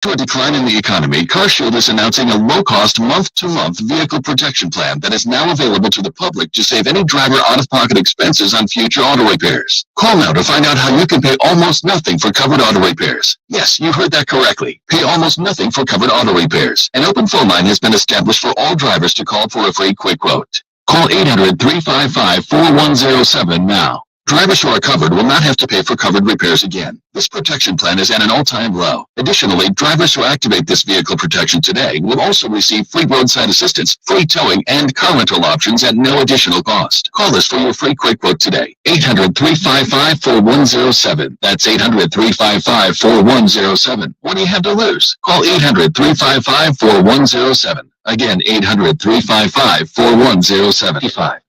To a decline in the economy, CarShield is announcing a low-cost month-to-month vehicle protection plan that is now available to the public to save any driver out-of-pocket expenses on future auto repairs. Call now to find out how you can pay almost nothing for covered auto repairs. Yes, you heard that correctly. Pay almost nothing for covered auto repairs. An open phone line has been established for all drivers to call for a free quick quote. Call 800-355-4107 now. Drivers who are covered will not have to pay for covered repairs again. This protection plan is at an all-time low. Additionally, drivers who activate this vehicle protection today will also receive free roadside assistance, free towing, and car rental options at no additional cost. Call us for your free quick quote today. 800-355-4107. That's 800-355-4107. What do you have to lose? Call 800-355-4107. Again, 800-355-4107.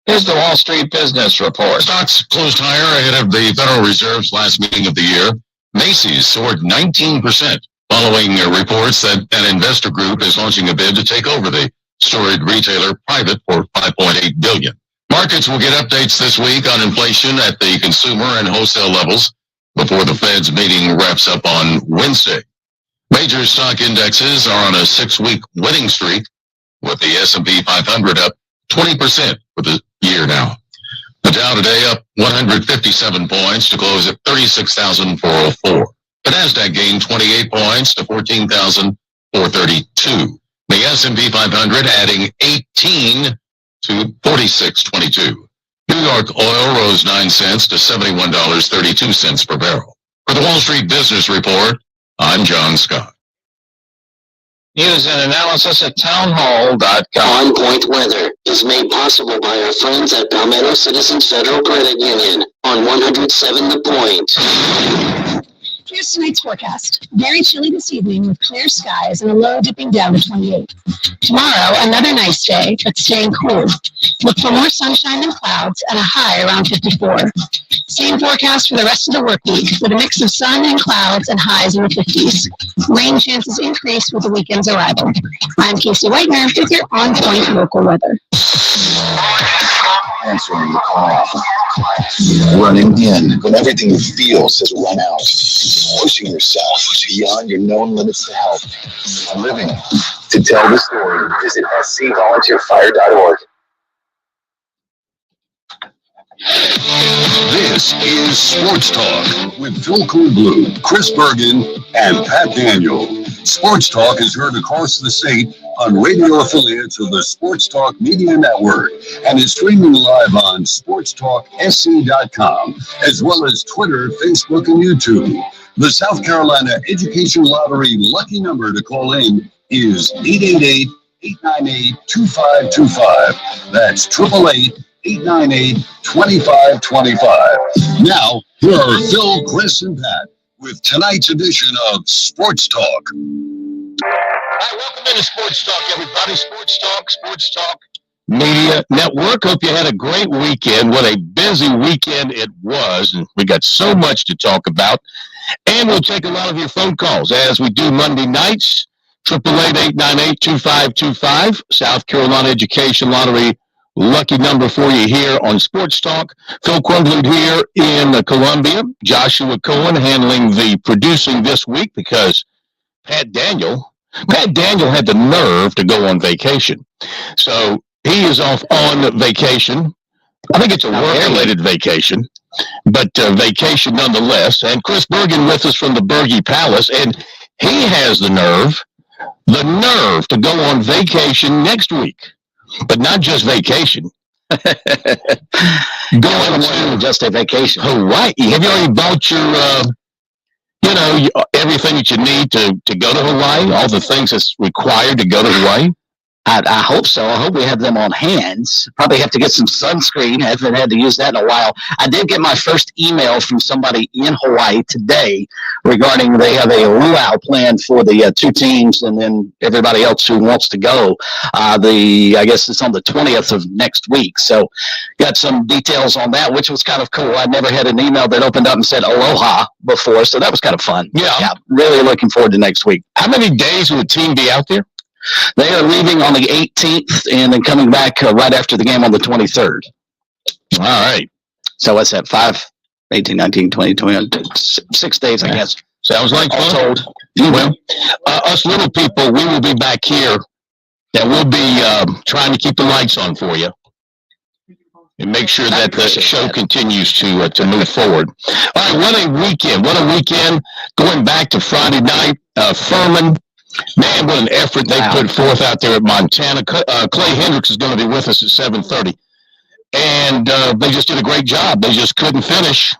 Here's the Wall Street Business Report. Stocks closed higher ahead of the Federal Reserve's last meeting of the year. Macy's soared 19%, following reports that an investor group is launching a bid to take over the storied retailer private for $5.8 billion. Markets will get updates this week on inflation at the consumer and wholesale levels before the Fed's meeting wraps up on Wednesday. Major stock indexes are on a 6-week winning streak, with the S&P 500 up 20% for the year now. The Dow today up 157 points to close at 36,404. The Nasdaq gained 28 points to 14,432. The S&P 500 adding 18 to 4622. New York oil rose 9 cents to $71.32 per barrel. For the Wall Street Business Report, I'm John Scott. News and analysis at townhall.com. On Point Weather is made possible by our friends at Palmetto Citizens Federal Credit Union on 107 The Point. Here's tonight's forecast. Very chilly this evening with clear skies and a low dipping down to 28. Tomorrow, another nice day, but staying cool. Look for more sunshine than clouds and a high around 54. Same forecast for the rest of the work week with a mix of sun and clouds and highs in the 50s. Rain chances increase with the weekend's arrival. I'm Casey Whitener with your On Point local weather. Answering the call. Running in when everything you feel says run out. Pushing yourself beyond your known limits to help. Living to tell the story, visit scvolunteerfire.org. This is Sports Talk with Phil Coolblue, Chris Bergen, and Pat Daniel. Sports Talk is heard across the state on radio affiliates of the Sports Talk Media Network and is streaming live on SportsTalkSC.com, as well as Twitter, Facebook, and YouTube. The South Carolina Education Lottery lucky number to call in is 888-898-2525. That's 888-898-2525. Now, here are Phil, Chris, and Pat with tonight's edition of Sports Talk. All right, welcome into Sports Talk, everybody. Sports Talk Media Network. Hope you had a great weekend. What a busy weekend it was. And we got so much to talk about. And we'll take a lot of your phone calls as we do Monday nights. 888-898-2525. South Carolina Education Lottery lucky number for you here on Sports Talk. Phil Coolblue here in Columbia. Joshua Cohen handling the producing this week because Pat Daniel had the nerve to go on vacation. So he is off on vacation. I think it's a work-related vacation, but vacation nonetheless. And Chris Bergen with us from the Bergie Palace, and he has the nerve to go on vacation next week. But not just vacation. Going to just a vacation. Hawaii. Have you already bought your, everything that you need to go to Hawaii? All the things that's required to go to Hawaii? I hope so. I hope we have them on hand. Probably have to get some sunscreen. I haven't had to use that in a while. I did get my first email from somebody in Hawaii today regarding they have a luau plan for the two teams and then everybody else who wants to go. I guess it's on the 20th of next week. So got some details on that, which was kind of cool. I never had an email that opened up and said aloha before, so that was kind of fun. Yeah, really looking forward to next week. How many days will the team be out there? They are leaving on the 18th and then coming back right after the game on the 23rd. All right. So what's that, 5, 18, 19, 20, 21, 6 days, I guess. Sounds like All fun. told. Well, us little people, we will be back here, and we'll be trying to keep the lights on for you and make sure that the show continues to move forward. All right, what a weekend. What a weekend. Going back to Friday night, Furman, man, what an effort they put forth out there at Montana. Clay Hendricks is going to be with us at 7:30. And they just did a great job. They just couldn't finish.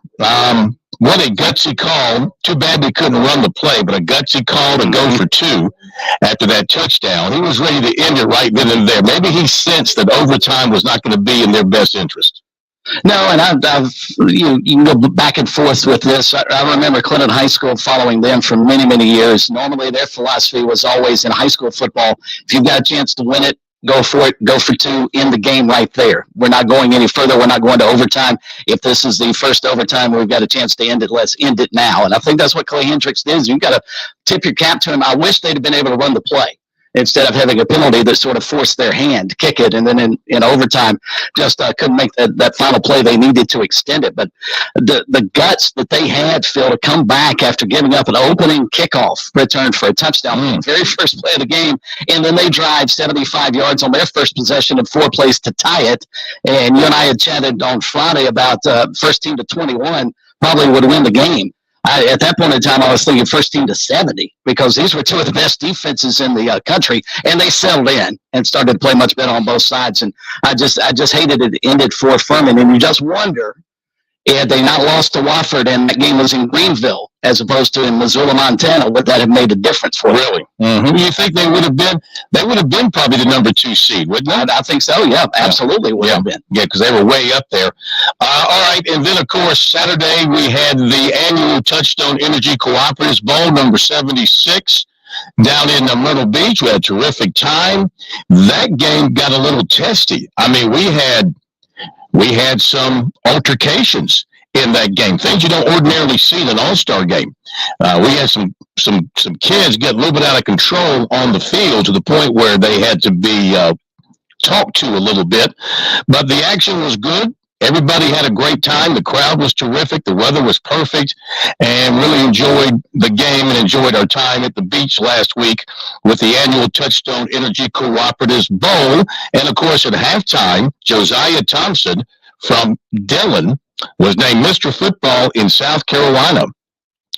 What a gutsy call. Too bad they couldn't run the play, but a gutsy call to go for two after that touchdown. He was ready to end it right then and there. Maybe he sensed that overtime was not going to be in their best interest. No, and you can go back and forth with this. I remember Clinton High School following them for many, many years. Normally their philosophy was always in high school football, if you've got a chance to win it, go for it, go for two, in the game right there. We're not going any further. We're not going to overtime. If this is the first overtime, we've got a chance to end it. Let's end it now. And I think that's what Clay Hendricks did. You've got to tip your cap to him. I wish they'd have been able to run the play instead of having a penalty that sort of forced their hand to kick it. And then in overtime, just couldn't make that final play they needed to extend it. But the guts that they had, Phil, to come back after giving up an opening kickoff return for a touchdown, very first play of the game, and then they drive 75 yards on their first possession in 4 plays to tie it. And you and I had chatted on Friday about first team to 21 probably would win the game. At that point in time, I was thinking first team to 70 because these were two of the best defenses in the country, and they settled in and started to play much better on both sides. And I just hated it ended for Furman, and you just wonder, had they not lost to Wofford and that game was in Greenville as opposed to in Missoula, Montana, would that have made a difference for them? Really? Mm-hmm. You think they would have been probably the number 2 seed, wouldn't they? I think so, yeah, absolutely would have been. Yeah, because they were way up there. All right, and then, of course, Saturday we had the annual Touchstone Energy Cooperatives Bowl, number 76, down in Myrtle Beach. We had a terrific time. That game got a little testy. I mean, we had some altercations in that game, things you don't ordinarily see in an all-star game. We had some kids get a little bit out of control on the field to the point where they had to be talked to a little bit. But the action was good. Everybody had a great time. The crowd was terrific. The weather was perfect, and really enjoyed the game and enjoyed our time at the beach last week with the annual Touchstone Energy Cooperatives Bowl. And, of course, at halftime, Josiah Thompson from Dillon was named Mr. Football in South Carolina.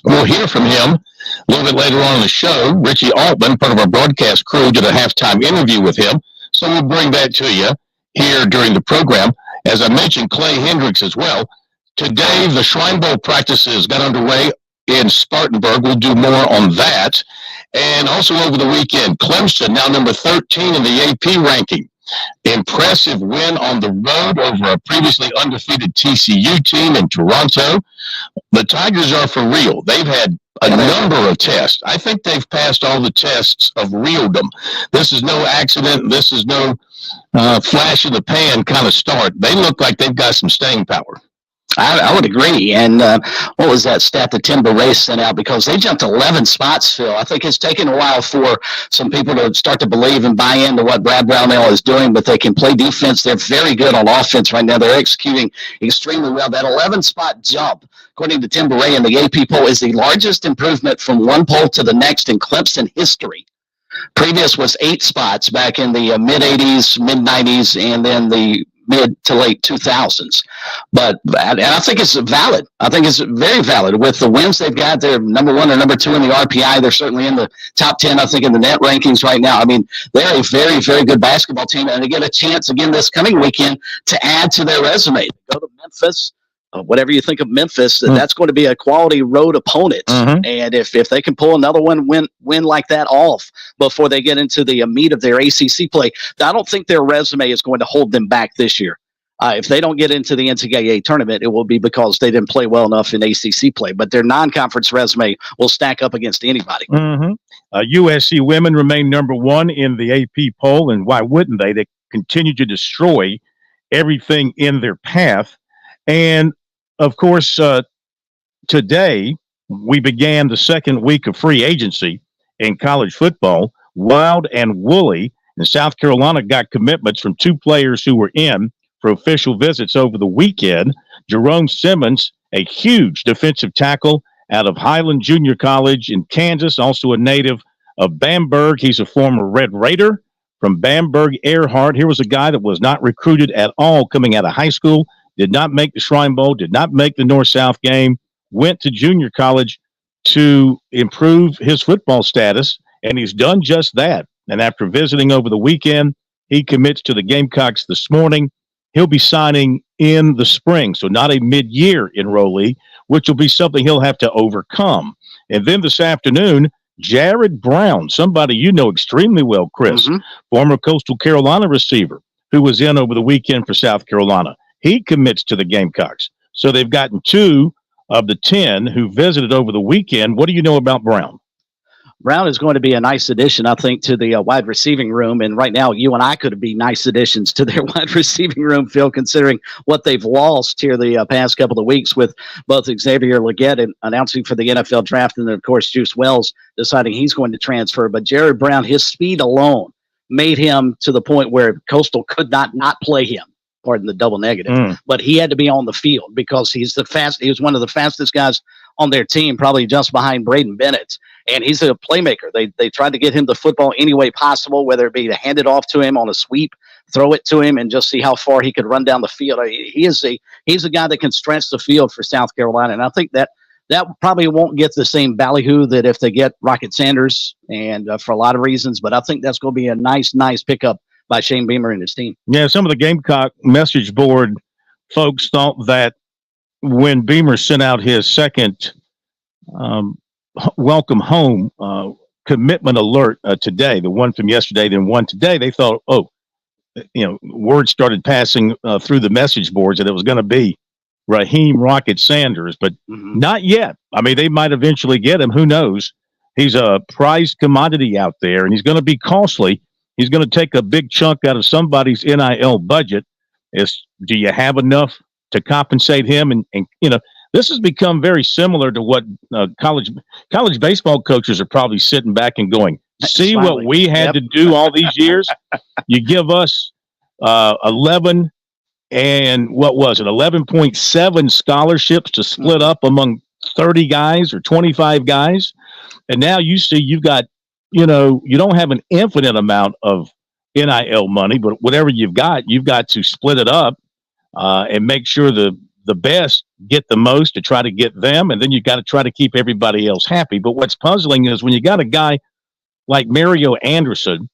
We'll hear from him a little bit later on in the show. Richie Altman, part of our broadcast crew, did a halftime interview with him. So we'll bring that to you here during the program. As I mentioned, Clay Hendricks as well. Today, the Shrine Bowl practices got underway in Spartanburg. We'll do more on that. And also over the weekend, Clemson, now number 13 in the AP ranking. Impressive win on the road over a previously undefeated TCU team in Toronto. The Tigers are for real. They've had a number of tests. I think they've passed all the tests of realdom. This is no accident. This is no flash in the pan kind of start. They look like they've got some staying power. I would agree. And what was that stat that Tim Beret sent out? Because they jumped 11 spots, Phil. I think it's taken a while for some people to start to believe and buy into what Brad Brownell is doing, but they can play defense. They're very good on offense right now. They're executing extremely well. That 11-spot jump, according to Tim Beret in the AP poll, is the largest improvement from one poll to the next in Clemson history. Previous was 8 spots back in the mid-'80s, mid-'90s, and then the mid to late 2000s. And I think it's valid. I think it's very valid. With the wins they've got, they're number 1 or number 2 in the RPI. They're certainly in the top 10, I think, in the net rankings right now. I mean, they're a very, very good basketball team, and they get a chance again this coming weekend to add to their resume. They go to Memphis. Whatever you think of Memphis, that's going to be a quality road opponent. And if they can pull another win like that off before they get into the meat of their ACC play, I don't think their resume is going to hold them back this year. If they don't get into the NCAA tournament, it will be because they didn't play well enough in ACC play. But their non-conference resume will stack up against anybody. USC women remain number 1 in the AP poll, and why wouldn't they? They continue to destroy everything in their path. And of course, today we began the second week of free agency in college football. Wild and Woolly in South Carolina got commitments from 2 players who were in for official visits over the weekend. Jerome Simmons, a huge defensive tackle out of Highland Junior College in Kansas, also a native of Bamberg. He's a former Red Raider from Bamberg Earhart. Here was a guy that was not recruited at all coming out of high school, did not make the Shrine Bowl, did not make the North-South game, went to junior college to improve his football status, and he's done just that. And after visiting over the weekend, he commits to the Gamecocks this morning. He'll be signing in the spring, so not a mid-year enrollee, which will be something he'll have to overcome. And then this afternoon, Jared Brown, somebody you know extremely well, Chris, former Coastal Carolina receiver who was in over the weekend for South Carolina. He commits to the Gamecocks. So they've gotten 2 of the 10 who visited over the weekend. What do you know about Brown? Brown is going to be a nice addition, I think, to the wide receiving room. And right now, you and I could be nice additions to their wide receiving room, Phil, considering what they've lost here the past couple of weeks with both Xavier Legette announcing for the NFL draft and then, of course, Juice Wells deciding he's going to transfer. But Jared Brown, his speed alone made him to the point where Coastal could not play him. Pardon the double negative, but he had to be on the field because he was one of the fastest guys on their team, probably just behind Braden Bennett. And he's a playmaker. They tried to get him the football any way possible, whether it be to hand it off to him on a sweep, throw it to him, and just see how far he could run down the field. He's a guy that can stretch the field for South Carolina. And I think that probably won't get the same ballyhoo that if they get Rocket Sanders, and for a lot of reasons. But I think that's going to be a nice pickup by Shane Beamer and his team. Yeah, some of the Gamecock message board folks thought that when Beamer sent out his second welcome home commitment alert today, the one from yesterday, then one today, they thought, words started passing through the message boards that it was going to be Raheem Rocket Sanders, but not yet. I mean, they might eventually get him. Who knows? He's a prized commodity out there, and he's going to be costly. He's going to take a big chunk out of somebody's NIL budget. Do you have enough to compensate him? And this has become very similar to what college baseball coaches are probably sitting back and going, see what we had to do all these years? You give us 11 and what was it, 11.7 scholarships to split up among 30 guys or 25 guys. And now you see you've got, you don't have an infinite amount of NIL money, but whatever you've got to split it up and make sure the best get the most to try to get them. And then you got to try to keep everybody else happy. But what's puzzling is when you got a guy like Mario Anderson,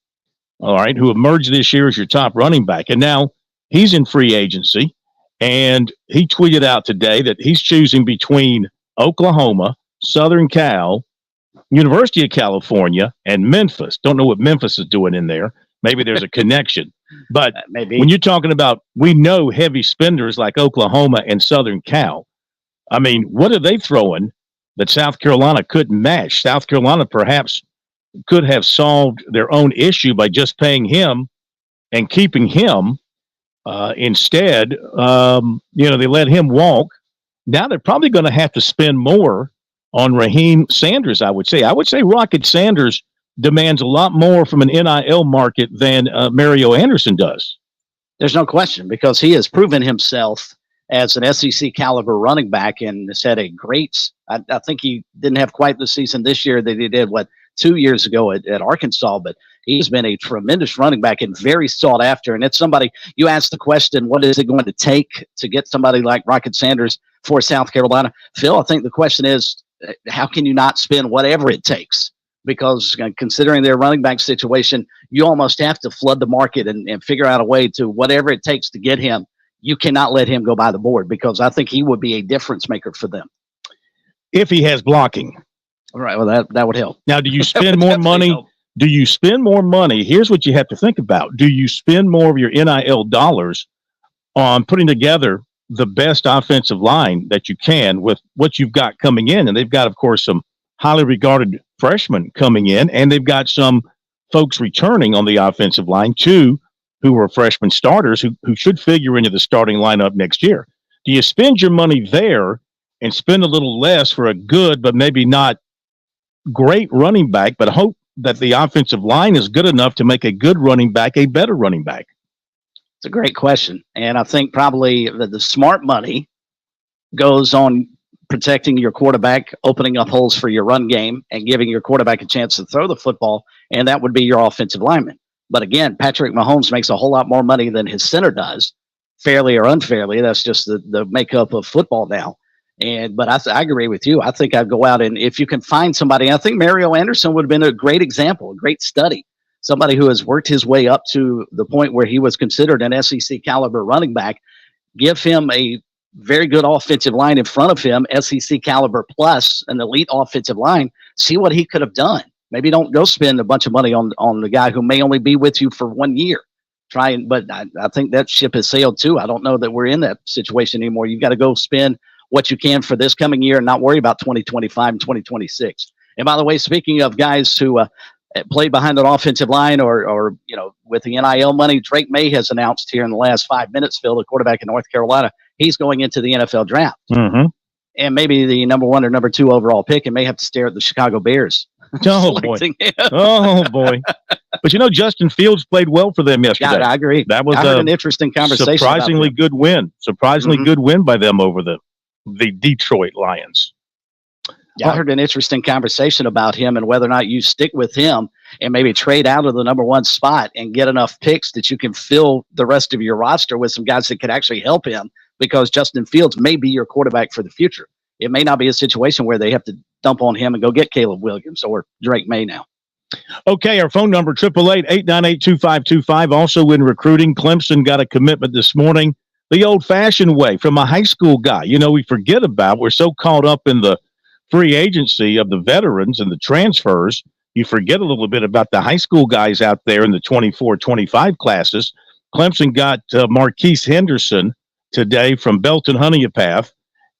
all right, who emerged this year as your top running back, and now he's in free agency, and he tweeted out today that he's choosing between Oklahoma, Southern Cal, University of California, and Memphis. Don't know what Memphis is doing in there. Maybe there's a connection. But maybe when you're talking about, we know heavy spenders like Oklahoma and Southern Cal. I mean, what are they throwing that South Carolina couldn't match? South Carolina perhaps could have solved their own issue by just paying him and keeping him. Instead, they let him walk. Now they're probably going to have to spend more on Raheem Sanders, I would say. I would say Rocket Sanders demands a lot more from an NIL market than Mario Anderson does. There's no question, because he has proven himself as an SEC caliber running back and has had a great, I think he didn't have quite the season this year that he did, 2 years ago at Arkansas, but he's been a tremendous running back and very sought after. And it's somebody, you asked the question, what is it going to take to get somebody like Rocket Sanders for South Carolina? Phil, I think the question is, how can you not spend whatever it takes? Because considering their running back situation, you almost have to flood the market and figure out a way to whatever it takes to get him. You cannot let him go by the board, because I think he would be a difference maker for them. If he has blocking. All right. Well, that would help. Now, do you spend more money? Help. Do you spend more money? Here's what you have to think about. Do you spend more of your NIL dollars on putting together the best offensive line that you can with what you've got coming in? And they've got, of course, some highly regarded freshmen coming in, and they've got some folks returning on the offensive line, too, who are freshman starters who should figure into the starting lineup next year. Do you spend your money there and spend a little less for a good but maybe not great running back, but hope that the offensive line is good enough to make a good running back a better running back? It's a great question. And I think probably the smart money goes on protecting your quarterback, opening up holes for your run game, and giving your quarterback a chance to throw the football, and that would be your offensive lineman. But again, Patrick Mahomes makes a whole lot more money than his center does, fairly or unfairly. That's just the makeup of football now. But I agree with you. I think I'd go out, and if you can find somebody, I think Mario Anderson would have been a great example, a great study. Somebody who has worked his way up to the point where he was considered an SEC caliber running back. Give him a very good offensive line in front of him, SEC caliber plus an elite offensive line. See what he could have done. Maybe don't go spend a bunch of money on the guy who may only be with you for 1 year. But I think that ship has sailed too. I don't know that we're in that situation anymore. You've got to go spend what you can for this coming year and not worry about 2025 and 2026. And by the way, speaking of guys who played behind an offensive line or with the NIL money, Drake May has announced here in the last 5 minutes, Phil, the quarterback in North Carolina, he's going into the NFL draft. Mm-hmm. And maybe the number 1 or number 2 overall pick, and may have to stare at the Chicago Bears. Oh, boy. Oh, boy. But, Justin Fields played well for them yesterday. Yeah, I agree. That was an interesting conversation. Surprisingly good win. Good win by them over the Detroit Lions. Yeah, I heard an interesting conversation about him and whether or not you stick with him and maybe trade out of the number 1 spot and get enough picks that you can fill the rest of your roster with some guys that could actually help him, because Justin Fields may be your quarterback for the future. It may not be a situation where they have to dump on him and go get Caleb Williams or Drake May now. Okay, our phone number, 888-898-2525. Also in recruiting, Clemson got a commitment this morning, the old-fashioned way, from a high school guy. We forget about, we're so caught up in the free agency of the veterans and the transfers, you forget a little bit about the high school guys out there in the 24-25 classes. Clemson got Marquise Henderson today from Belton Honeypath.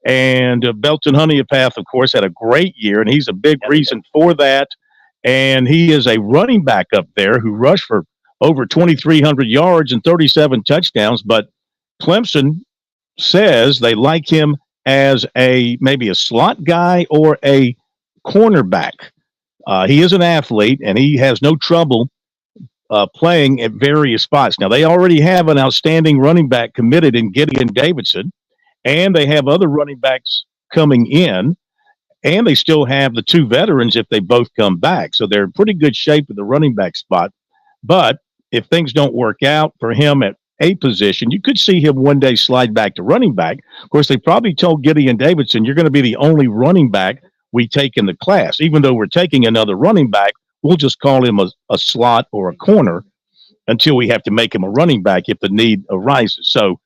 And Belton Honeypath, of course, had a great year, and he's a big reason for that. And he is a running back up there who rushed for over 2,300 yards and 37 touchdowns. But Clemson says they like him as maybe a slot guy or a cornerback. He is an athlete, and he has no trouble playing at various spots. Now, they already have an outstanding running back committed in Gideon Davidson, and they have other running backs coming in, and they still have the 2 veterans if they both come back. So they're in pretty good shape at the running back spot. But if things don't work out for him at a position, you could see him one day slide back to running back. Of course, they probably told Gideon Davidson, you're going to be the only running back we take in the class. Even though we're taking another running back, we'll just call him a slot or a corner until we have to make him a running back if the need arises. So,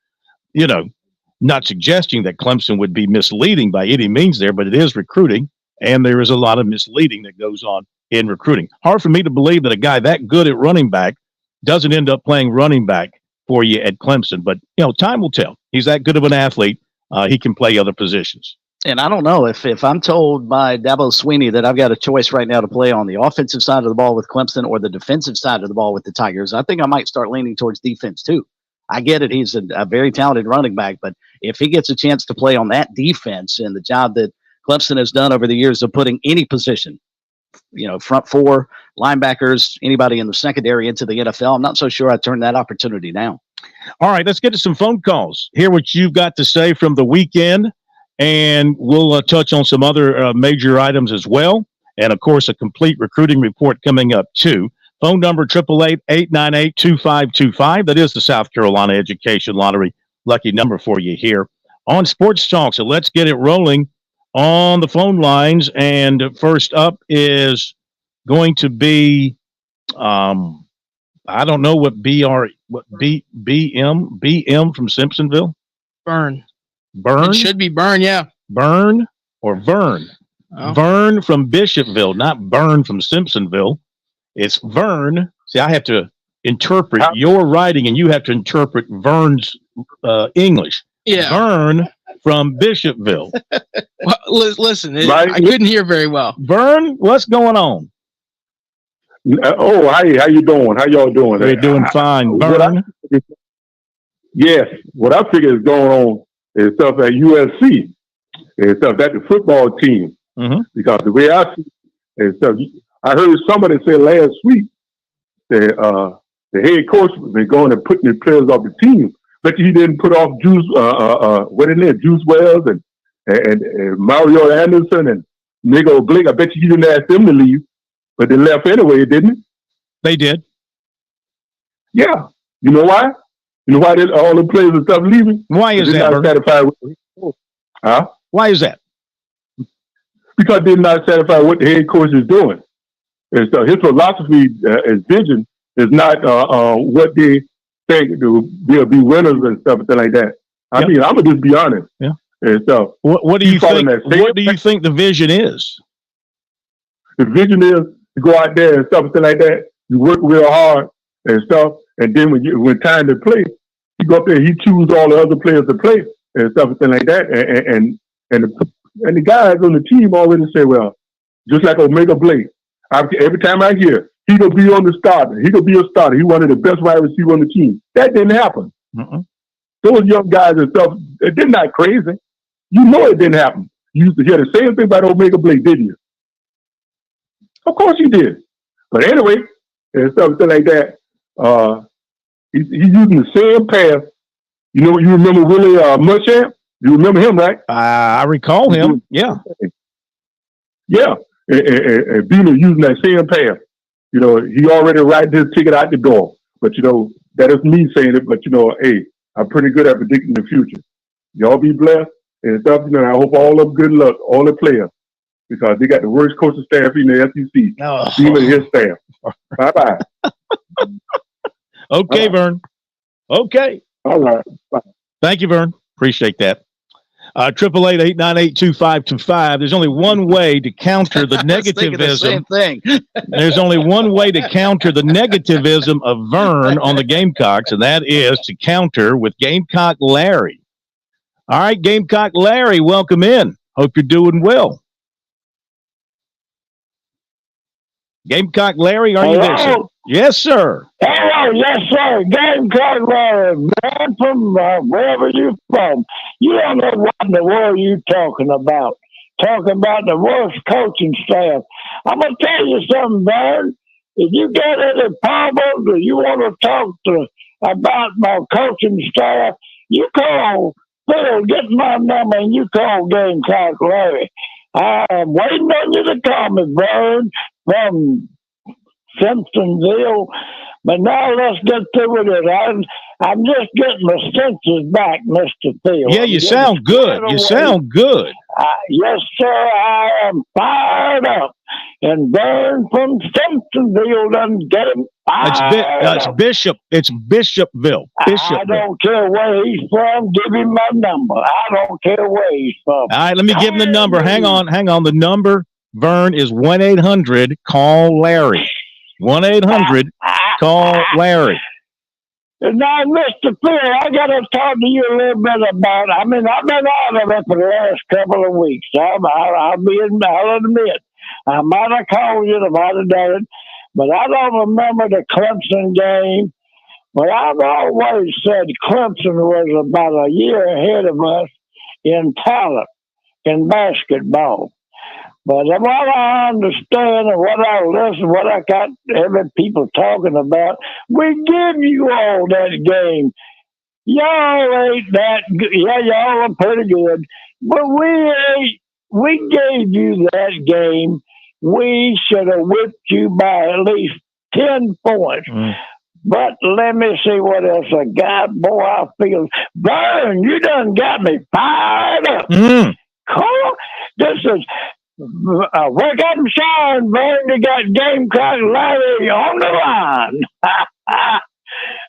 not suggesting that Clemson would be misleading by any means there, but it is recruiting, and there is a lot of misleading that goes on in recruiting. Hard for me to believe that a guy that good at running back doesn't end up playing running back for you at Clemson. But, time will tell. He's that good of an athlete. He can play other positions. And I don't know if I'm told by Dabo Swinney that I've got a choice right now to play on the offensive side of the ball with Clemson or the defensive side of the ball with the Tigers. I think I might start leaning towards defense too. I get it. He's a very talented running back, but if he gets a chance to play on that defense and the job that Clemson has done over the years of putting any position, front 4, linebackers, anybody in the secondary into the NFL, I'm not so sure I'd turn that opportunity down. All right, let's get to some phone calls. Hear what you've got to say from the weekend, and we'll touch on some other major items as well. And, of course, a complete recruiting report coming up, too. Phone number, 888-898-2525. That is the South Carolina Education Lottery lucky number for you here on Sports Talk. So let's get it rolling on the phone lines. And first up is going to be, I don't know what BM from Simpsonville? Burn. It should be Burn, yeah. Burn or Vern? Oh. Vern from Bishopville, not Burn from Simpsonville. It's Vern. See, I have to interpret your writing, and you have to interpret Vern's English. Yeah. Vern from Bishopville. Well, listen, I couldn't hear very well. Vern, what's going on? Oh, hi. How you doing? How y'all doing? We're doing fine. Vern. Yes. What I figure is going on is stuff at USC. It's stuff at the football team. Mm-hmm. Because the way I see it is stuff. I heard somebody say last week that the head coach was going to put the players off the team, but he didn't put off Juice Wells and and Mario Anderson and Nico Blake. I bet you didn't ask them to leave, but they left anyway, didn't it? They did. Yeah. You know why? You know why all the players and stuff leaving? Why is that? Not satisfied with huh? Why is that? Because they're not satisfied with what the head coach is doing. And so his philosophy, his vision, is not what they think they'll be winners and stuff like that. I mean, I'm gonna just be honest. Yeah. And so, what do you think? What do you think the vision is? The vision is to go out there and stuff like that. You work real hard and stuff, and then when time to play, he go up there, he choose all the other players to play and stuff like that, and the guys on the team already say, well, just like Omega Blake, every time I hear he gonna be on the starter, he gonna be a starter, he one of the best wide receivers on the team. That didn't happen. Those young guys and stuff, they're not crazy. You know it didn't happen. You used to hear the same thing about Omega Blake, didn't you? Of course you did. But anyway, and something like that, he's using the same path. You remember Willie Muschamp? You remember him, right? I recall him. Yeah. Yeah. And Beamer using that same path. He already writing his ticket out the door. But, that is me saying it. But, hey, I'm pretty good at predicting the future. Y'all be blessed and stuff. I hope all of them good luck, all the players, because they got the worst coaching staff in the SEC. Beamer and his staff. Bye-bye. Okay, Vern. Okay. All right. Bye. Thank you, Vern. Appreciate that. 888-898-2525. There's only one way to counter the negativism. The same thing. There's only one way to counter the negativism of Vern on the Gamecocks, and that is to counter with Gamecock Larry. All right, Gamecock Larry, welcome in. Hope you're doing well. Gamecock Larry, are you there, sir? Yes, sir. Hello, yes, sir. Gamecock Larry, man, from wherever you're from. You don't know what in the world you're talking about. Talking about the worst coaching staff. I'm going to tell you something, Vern. If you got any problems or you want to talk about my coaching staff, you call Phil, get my number, and you call Gamecock Larry. I'm waiting on you to call me, Vern, from Simpsonville. But now let's get through with it. I'm just getting my senses back, Mr. Phil. Yeah, you sound good. You sound good. Yes, sir. I am fired up. And Vern from Simpsonville doesn't get him fired up. It's Bishopville. I don't care where he's from. Give him my number. I don't care where he's from. All right, let me give him the number. Hang on. The number, Vern, is 1-800-CALL-LARRY. 1-800-CALL Larry. Now, Mr. Phil, I got to talk to you a little bit about. I've been out of it for the last couple of weeks. I'll admit, I might have called you, I might have done it, but I don't remember the Clemson game. But I've always said Clemson was about a year ahead of us in talent in basketball. But what I understand and what I listen, what I got every people talking about, we give you all that game. Y'all ain't that good. Yeah, y'all are pretty good. But we gave you that game. We should have whipped you by at least 10 points. But let me see what else I got. Boy, I feel, Vern, you done got me fired up. Cool. This is... wake up and shine, Vern. You got Gamecock Larry on the line.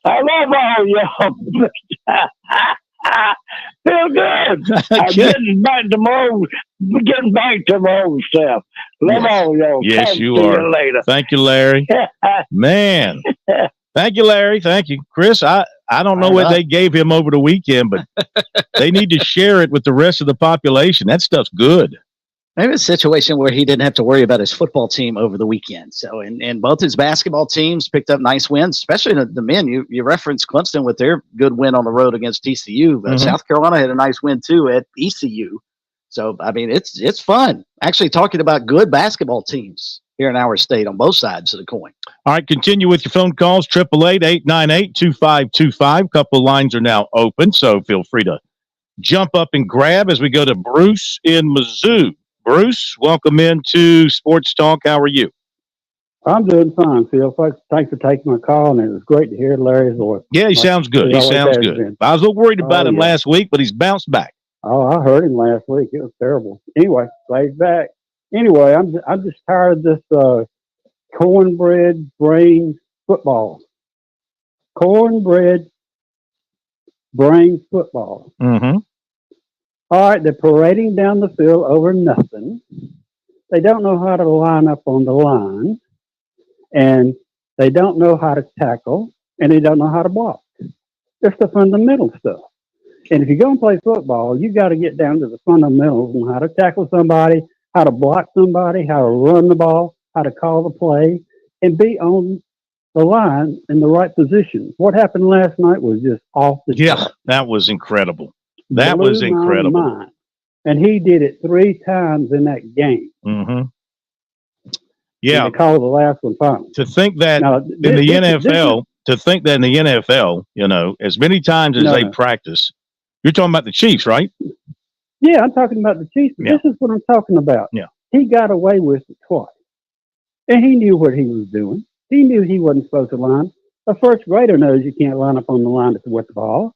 I love all y'all. Feel good. I'm getting back to my old stuff. Love all y'all. Yes, Talk you to are. You later. Thank you, Larry. Man. Thank you, Larry. Thank you. Chris, I don't know what they gave him over the weekend, but they need to share it with the rest of the population. That stuff's good. Maybe a situation where he didn't have to worry about his football team over the weekend. So, and both his basketball teams picked up nice wins, especially the men. You referenced Clemson with their good win on the road against TCU. But South Carolina had a nice win too at ECU. So, I mean, it's fun actually talking about good basketball teams here in our state on both sides of the coin. All right, continue with your phone calls. 888-898-2525. Couple lines are now open, so feel free to jump up and grab as we go to Bruce in Mizzou. Bruce, welcome into Sports Talk. How are you? I'm doing fine, Phil. Thanks for taking my call, and it was great to hear Larry's voice. Yeah, he sounds good. He sounds good. Been. I was a little worried about him last week, but he's bounced back. Oh, I heard him last week. It was terrible. Anyway, glad he's back. Anyway, I'm just tired of this cornbread brain football. Cornbread brain football. Mm-hmm. All right, they're parading down the field over nothing. They don't know how to line up on the line, and they don't know how to tackle, and they don't know how to block. It's the fundamental stuff. And if you're going to play football, you got to get down to the fundamentals on how to tackle somebody, how to block somebody, how to run the ball, how to call the play, and be on the line in the right position. What happened last night was just off the chart. That was incredible. That was incredible. Mind. And he did it 3 times in that game. Mm-hmm. Yeah. And they called the last one final. To think that in the NFL, you know, as many times as they practice, you're talking about the Chiefs, right? Yeah, I'm talking about the Chiefs. Yeah. This is what I'm talking about. Yeah. He got away with it twice. And he knew what he was doing. He knew he wasn't supposed to line. A first grader knows you can't line up on the line with the ball.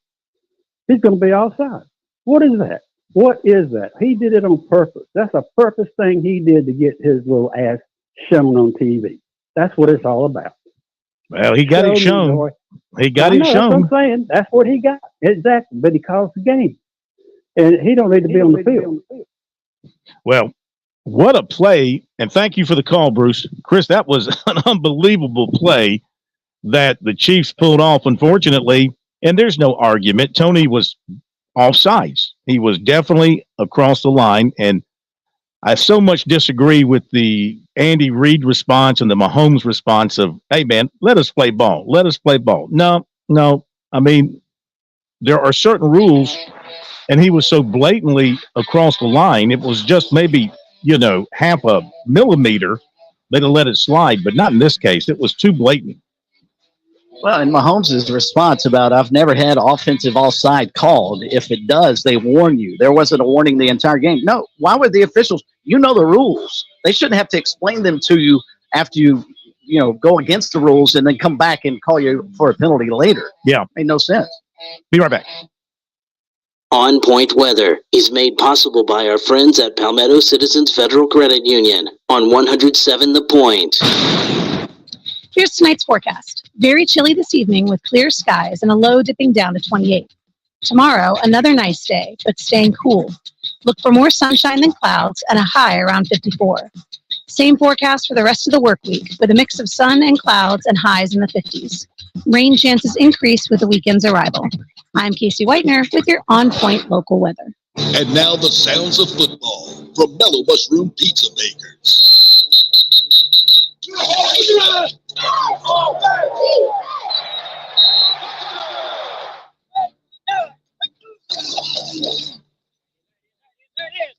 He's going to be offside. What is that? What is that? He did it on purpose. That's a purpose thing he did to get his little ass shown on TV. That's what it's all about. Well, he got it shown. He got it shown. That's what I'm saying. That's what he got. Exactly. But he calls the game. And he don't need to be on the field. Well, what a play. And thank you for the call, Bruce. Chris, that was an unbelievable play that the Chiefs pulled off, unfortunately. And there's no argument. Tony was offsides. He was definitely across the line. And I so much disagree with the Andy Reid response and the Mahomes response of, hey, man, let us play ball. Let us play ball. No. I mean, there are certain rules, and he was so blatantly across the line. It was just maybe, half a millimeter. They'd have let it slide, but not in this case. It was too blatant. Well, and Mahomes' response about, I've never had offensive offside called. If it does, they warn you. There wasn't a warning the entire game. No, why would the officials? You know the rules. They shouldn't have to explain them to you after you go against the rules and then come back and call you for a penalty later. Yeah. Made no sense. Be right back. On Point Weather is made possible by our friends at Palmetto Citizens Federal Credit Union on 107 The Point. Here's tonight's forecast. Very chilly this evening with clear skies and a low dipping down to 28. Tomorrow, another nice day, but staying cool. Look for more sunshine than clouds and a high around 54. Same forecast for the rest of the work week with a mix of sun and clouds and highs in the 50s. Rain chances increase with the weekend's arrival. I'm Casey Whitener with your On Point local weather. And now the sounds of football from Mellow Mushroom Pizza Makers.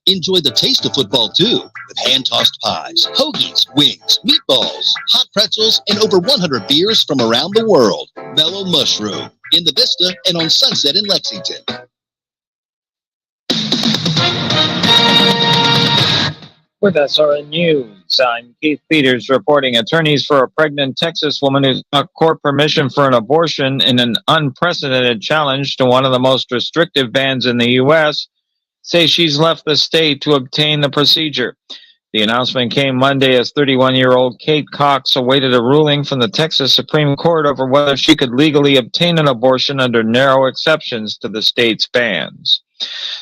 Enjoy the taste of football too with hand-tossed pies, hoagies, wings, meatballs, hot pretzels, and over 100 beers from around the world. Mellow Mushroom in the Vista and on Sunset in Lexington. With SRN News, I'm Keith Peters reporting attorneys for a pregnant Texas woman who sought court permission for an abortion in an unprecedented challenge to one of the most restrictive bans in the U.S. say she's left the state to obtain the procedure. The announcement came Monday as 31-year-old Kate Cox awaited a ruling from the Texas Supreme Court over whether she could legally obtain an abortion under narrow exceptions to the state's bans.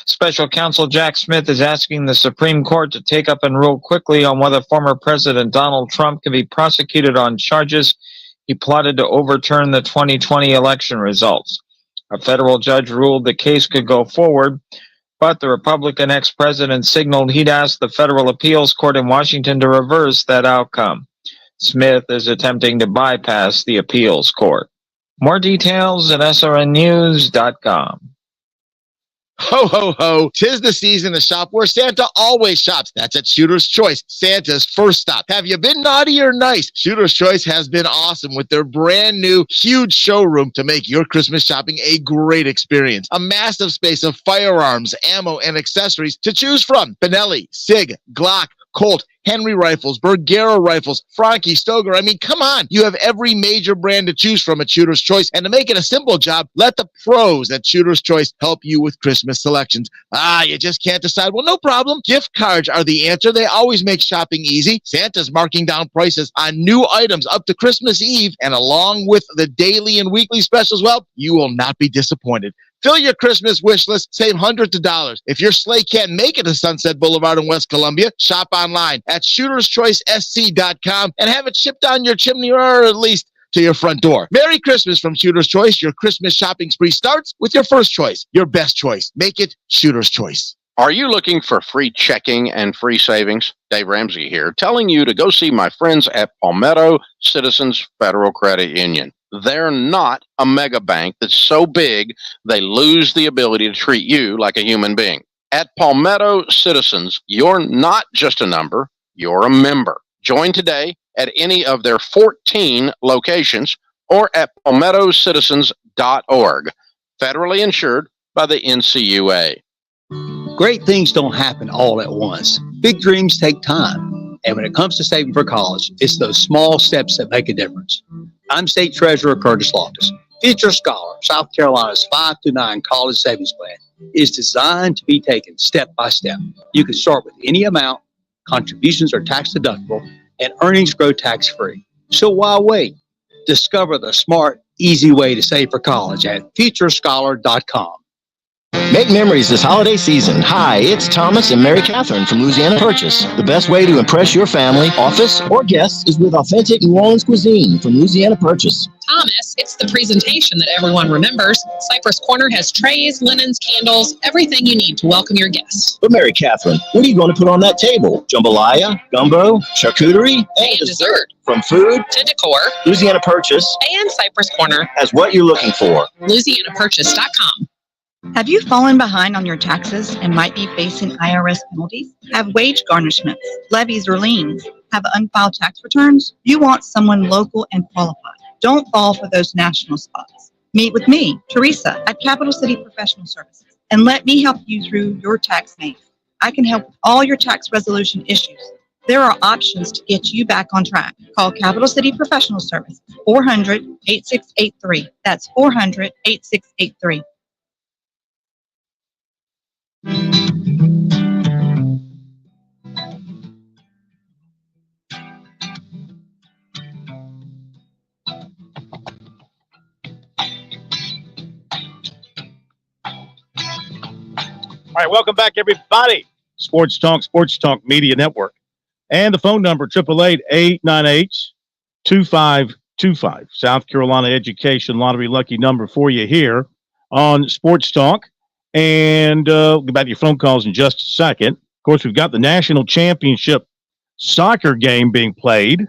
Special counsel Jack Smith is asking the Supreme Court to take up and rule quickly on whether former President Donald Trump can be prosecuted on charges he plotted to overturn the 2020 election results. A federal judge ruled the case could go forward, but the Republican ex-president signaled he'd ask the federal appeals court in Washington to reverse that outcome. Smith is attempting to bypass the appeals court. More details at srnnews.com. Ho, ho, ho. 'Tis the season to shop where Santa always shops. That's at Shooter's Choice, Santa's first stop. Have you been naughty or nice? Shooter's Choice has been awesome with their brand new, huge showroom to make your Christmas shopping a great experience. A massive space of firearms, ammo, and accessories to choose from. Benelli, SIG, Glock, Colt, Henry rifles, Bergara rifles, Franke, Stoger. I mean, come on. You have every major brand to choose from at Shooter's Choice. And to make it a simple job, let the pros at Shooter's Choice help you with Christmas selections. You just can't decide. Well, no problem. Gift cards are the answer. They always make shopping easy. Santa's marking down prices on new items up to Christmas Eve. And along with the daily and weekly specials, well, you will not be disappointed. Fill your Christmas wish list, save hundreds of dollars. If your sleigh can't make it to Sunset Boulevard in West Columbia, shop online at shooterschoicesc.com and have it shipped down your chimney or at least to your front door. Merry Christmas from Shooter's Choice. Your Christmas shopping spree starts with your first choice, your best choice. Make it Shooter's Choice. Are you looking for free checking and free savings? Dave Ramsey here, telling you to go see my friends at Palmetto Citizens Federal Credit Union. They're not a mega bank that's so big they lose the ability to treat you like a human being. At Palmetto Citizens, you're not just a number, you're a member. Join today at any of their 14 locations or at palmettocitizens.org. Federally insured by the NCUA. Great things don't happen all at once. Big dreams take time. And when it comes to saving for college, it's those small steps that make a difference. I'm State Treasurer Curtis Loftus. Future Scholar, South Carolina's 5-9 college savings plan is designed to be taken step by step. You can start with any amount, contributions are tax deductible, and earnings grow tax-free. So why wait? Discover the smart, easy way to save for college at futurescholar.com. Make memories this holiday season. Hi, it's Thomas and Mary Catherine from Louisiana Purchase. The best way to impress your family, office, or guests is with authentic New Orleans cuisine from Louisiana Purchase. Thomas, it's the presentation that everyone remembers. Cypress Corner has trays, linens, candles, everything you need to welcome your guests. But Mary Catherine, what are you going to put on that table? Jambalaya, gumbo, charcuterie, And dessert. From food to decor. Louisiana Purchase And Cypress Corner has what you're looking for. LouisianaPurchase.com. Have you fallen behind on your taxes and might be facing IRS penalties? Have wage garnishments, levies, or liens? Have unfiled tax returns? You want someone local and qualified. Don't fall for those national spots. Meet with me, Teresa, at Capital City Professional Services, and let me help you through your tax maze. I can help with all your tax resolution issues. There are options to get you back on track. Call Capital City Professional Service, 400-8683. That's 400-8683. All right, welcome back, everybody. Sports Talk Media Network. And the phone number, 888-898-2525. South Carolina Education Lottery lucky number for you here on Sports Talk. And we'll get back to your phone calls in just a second. Of course, we've got the national championship soccer game being played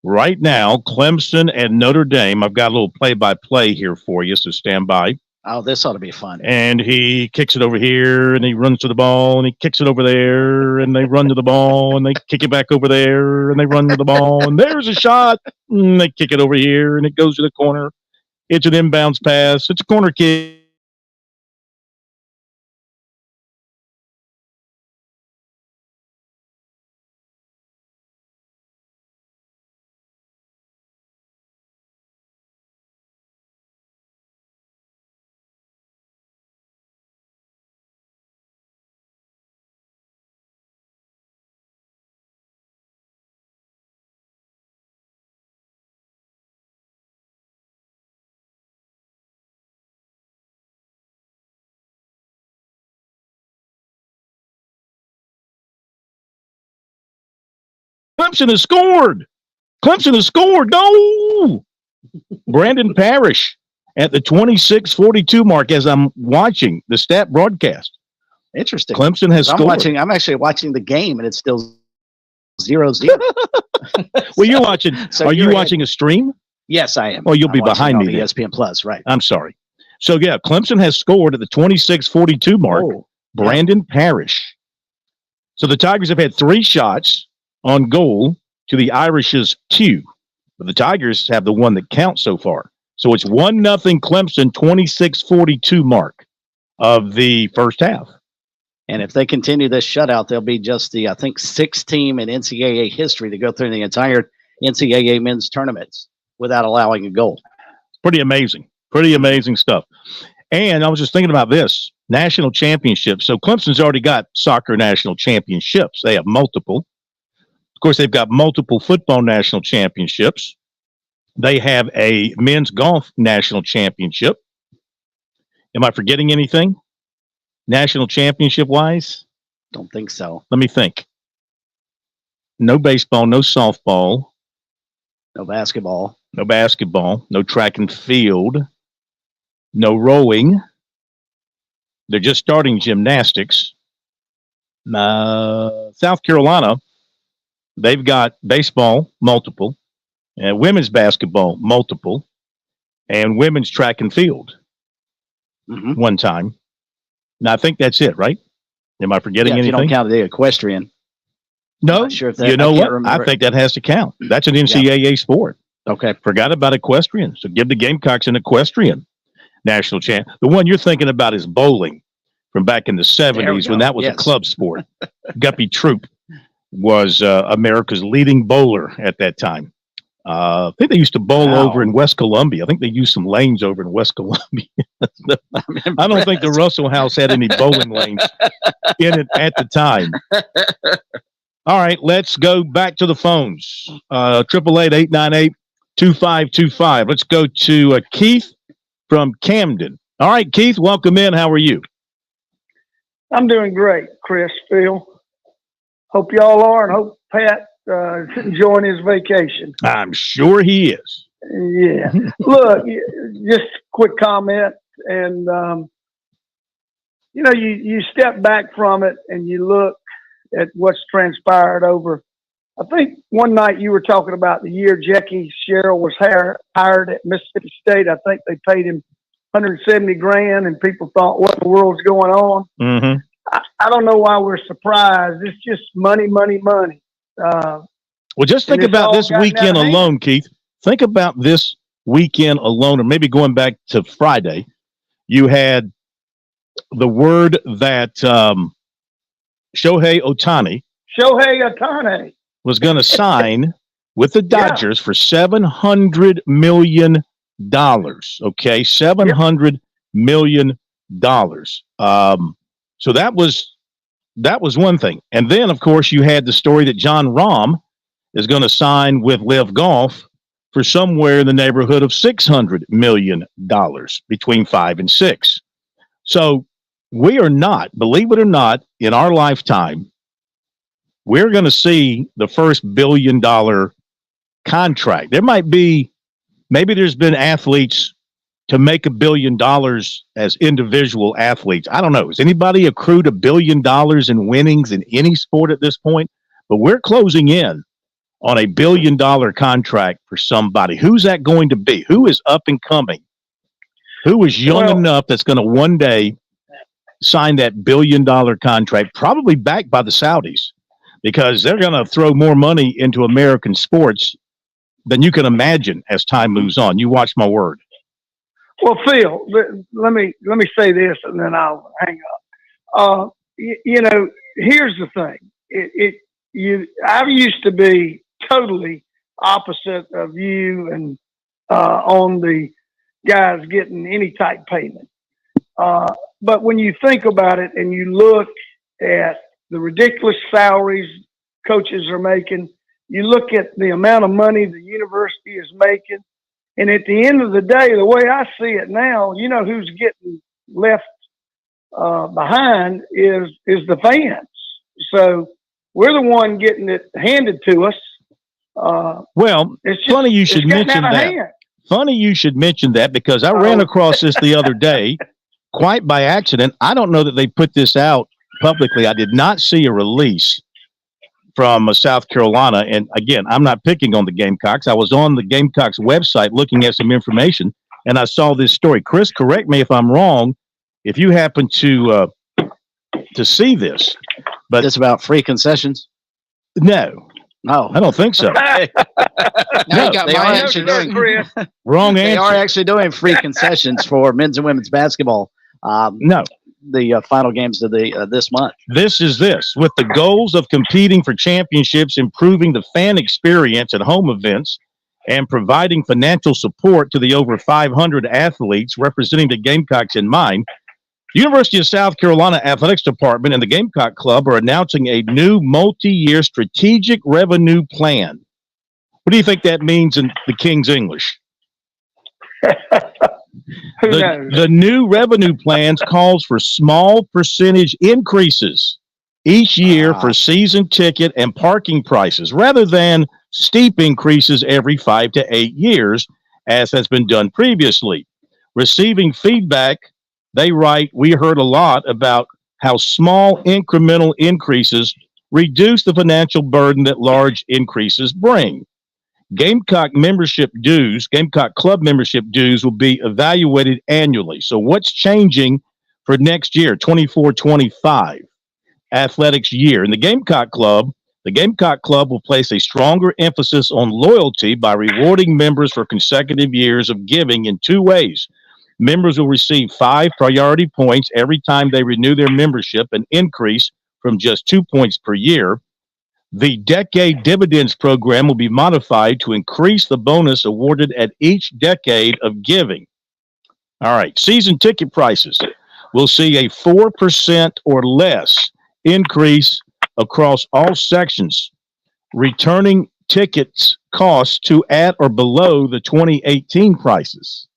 right now, Clemson and Notre Dame. I've got a little play-by-play here for you, so stand by. Oh, this ought to be fun. And he kicks it over here, and he runs to the ball, and he kicks it over there, and they run to the ball, and they kick it back over there, and they run to the ball, and there's a shot, and they kick it over here, and it goes to the corner. It's an inbounds pass. It's a corner kick. Clemson has scored. Clemson has scored. No! Brandon Parrish at the 26:42 mark as I'm watching the stat broadcast. Interesting. Clemson has scored. I'm actually watching the game, and it's still 0-0. Well, you're watching. So are you you're watching a stream? Yes, I am. Oh, you'll I'm be watching behind on me the then. ESPN Plus, right? I'm sorry. So, yeah, Clemson has scored at the 26-42 mark. Oh, Brandon Parrish. So the Tigers have had 3 shots on goal to the Irish's 2. But the Tigers have the one that counts so far. So it's 1-0 Clemson, 26-42 mark of the first half. And if they continue this shutout, they'll be just the, I think, 6th team in NCAA history to go through the entire NCAA men's tournaments without allowing a goal. Pretty amazing. Pretty amazing stuff. And I was just thinking about this, national championships. So Clemson's already got soccer national championships. They have multiple. Of course, they've got multiple football national championships. They have a men's golf national championship. Am I forgetting anything? National championship-wise? Don't think so. Let me think. No baseball, no softball. No basketball. No basketball. No track and field. No rowing. They're just starting gymnastics. South Carolina, they've got baseball, multiple, and women's basketball, multiple, and women's track and field one time. Now, I think that's it, right? Am I forgetting anything? You don't count the equestrian. No, sure if that, you know what? I it. think that has to count. That's an NCAA sport. Okay. Forgot about equestrian. So give the Gamecocks an equestrian national champ. The one you're thinking about is bowling from back in the 70s when that was a club sport. Guppy Troop was America's leading bowler at that time. I think they used to bowl over in West Columbia. I think they used some lanes over in West Columbia. I don't think the Russell House had any bowling lanes in it at the time. All right, let's go back to the phones. 888-898-2525. Let's go to Keith from Camden. All right, Keith, welcome in. How are you? I'm doing great, Chris, Phil. Hope y'all are, and hope Pat is enjoying his vacation. I'm sure he is. Yeah. Look, just a quick comment. And, you step back from it and you look at what's transpired over. I think one night you were talking about the year Jackie Sherrill was hired at Mississippi State. I think they paid him $170,000, and people thought, what in the world's going on? Mm-hmm. I don't know why we're surprised. It's just money, money, money. Well, just think about this weekend alone, Keith. Think about this weekend alone, or maybe going back to Friday. You had the word that Shohei Ohtani was going to sign with the Dodgers for $700 million. Okay, $700 million. So that was one thing. And then, of course, you had the story that John Rahm is going to sign with Live Golf for somewhere in the neighborhood of $600 million, between 5 and 6. So we are not, believe it or not, in our lifetime, we're going to see the first $1 billion contract. There might be, maybe there's been athletes to make $1 billion as individual athletes. I don't know. Has anybody accrued $1 billion in winnings in any sport at this point? But we're closing in on $1 billion contract for somebody. Who's that going to be? Who is up and coming? Who is young enough that's going to one day sign that $1 billion contract, probably backed by the Saudis, because they're going to throw more money into American sports than you can imagine as time moves on. You watch my word. Well, Phil, let me say this, and then I'll hang up. Here's the thing. I used to be totally opposite of you and on the guys getting any type payment. But when you think about it and you look at the ridiculous salaries coaches are making, you look at the amount of money the university is making, and at the end of the day, the way I see it now, you know who's getting left behind is the fans. So we're the one getting it handed to us. Well, it's funny you should mention that. Funny you should mention that, because I ran across this the other day, quite by accident. I don't know that they put this out publicly. I did not see a release from South Carolina. And again, I'm not picking on the Gamecocks. I was on the Gamecocks website looking at some information. and I saw this story. Chris, correct me if I'm wrong, if you happen to see this. But it's about free concessions? No. No. I don't think so. No, they are actually doing wrong They answer. are actually doing free concessions for men's and women's basketball. No. The final games of the this month. This is this. With the goals of competing for championships, improving the fan experience at home events, and providing financial support to the over 500 athletes representing the Gamecocks in mind, the University of South Carolina Athletics Department and the Gamecock Club are announcing a new multi-year strategic revenue plan. What do you think that means in the King's English? The new revenue plans calls for small percentage increases each year for season ticket and parking prices, rather than steep increases every 5 to 8 years, as has been done previously. Receiving feedback, they write, we heard a lot about how small incremental increases reduce the financial burden that large increases bring. Gamecock Club membership dues will be evaluated annually. So what's changing for next year, 24-25 athletics year? In the Gamecock Club will place a stronger emphasis on loyalty by rewarding members for consecutive years of giving in 2 ways. Members will receive 5 priority points every time they renew their membership, an increase from just 2 points per year. The Decade Dividends program will be modified to increase the bonus awarded at each decade of giving. All right, season ticket prices will see a 4% or less increase across all sections, returning tickets costs to at or below the 2018 prices.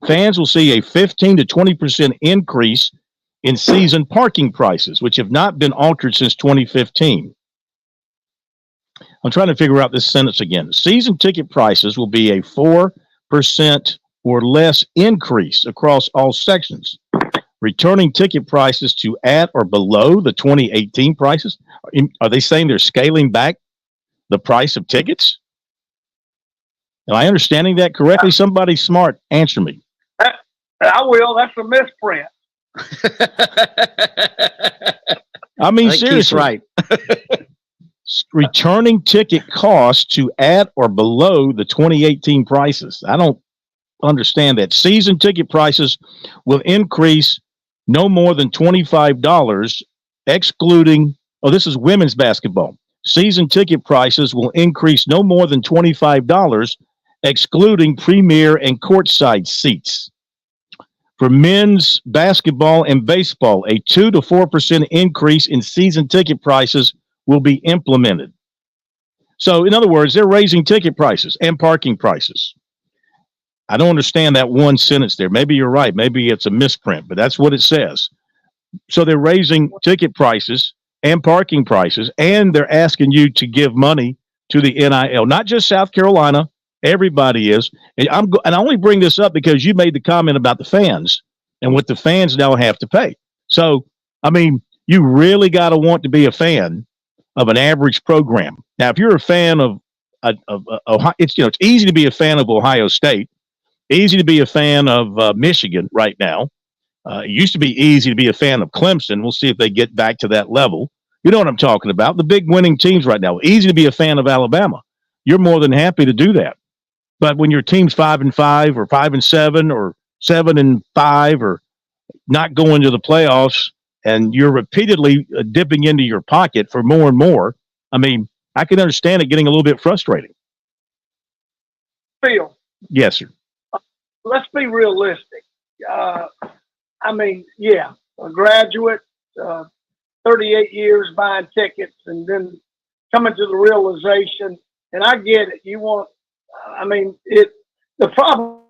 Fans will see a 15 to 20% increase in season parking prices, which have not been altered since 2015. I'm trying to figure out this sentence again. Season ticket prices will be a 4% or less increase across all sections, returning ticket prices to at or below the 2018 prices. Are they saying they're scaling back the price of tickets? Am I understanding that correctly? Somebody smart, answer me. I will. That's a misprint. I mean, I think seriously. he's right. Returning ticket costs to at or below the 2018 prices. I don't understand that. Season ticket prices will increase no more than $25, excluding, this is women's basketball. Season ticket prices will increase no more than $25, excluding premier and courtside seats. For men's basketball and baseball, a 2 to 4% increase in season ticket prices will be implemented. So, in other words, they're raising ticket prices and parking prices. I don't understand that one sentence there. Maybe you're right. Maybe it's a misprint, but that's what it says. So they're raising ticket prices and parking prices, and they're asking you to give money to the NIL. Not just South Carolina. Everybody is. And I only bring this up because you made the comment about the fans and what the fans now have to pay. So, I mean, you really got to want to be a fan of an average program. Now, if you're a fan of Ohio, it's easy to be a fan of Ohio State, easy to be a fan of Michigan right now. It used to be easy to be a fan of Clemson. We'll see if they get back to that level. You know what I'm talking about? The big winning teams right now. Easy to be a fan of Alabama. You're more than happy to do that. But when your team's 5-5 or 5-7 or 7-5 or not going to the playoffs, and you're repeatedly dipping into your pocket for more and more, I mean, I can understand it getting a little bit frustrating. Phil. Yes, sir. Let's be realistic. I mean, yeah, a graduate, 38 years buying tickets and then coming to the realization, and I get it. You want, the problem,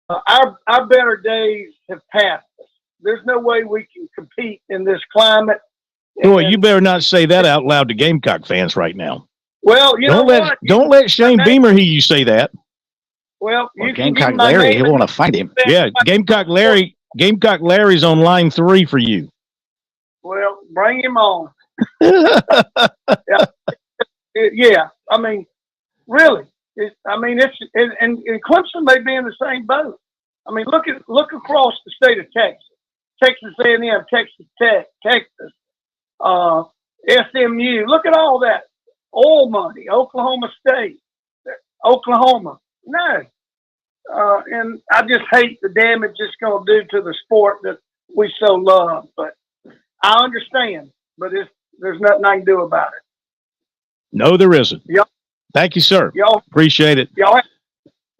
our better days have passed us. There's no way we can compete in this climate. Boy, you better not say that out loud to Gamecock fans right now. Well, don't let Shane Beamer hear you say that. Well, Gamecock Larry, he'll want to fight him. Yeah, Gamecock Larry's on line 3 for you. Well, bring him on. Yeah, I mean, Really. And Clemson may be in the same boat. I mean, look across the state of Texas. Texas A&M, Texas Tech, Texas, SMU. Look at all that oil money. Oklahoma State, Oklahoma. No. And I just hate the damage it's going to do to the sport that we so love. But I understand, but there's nothing I can do about it. No, there isn't. Yep. Thank you, sir. Y'all appreciate it. Y'all.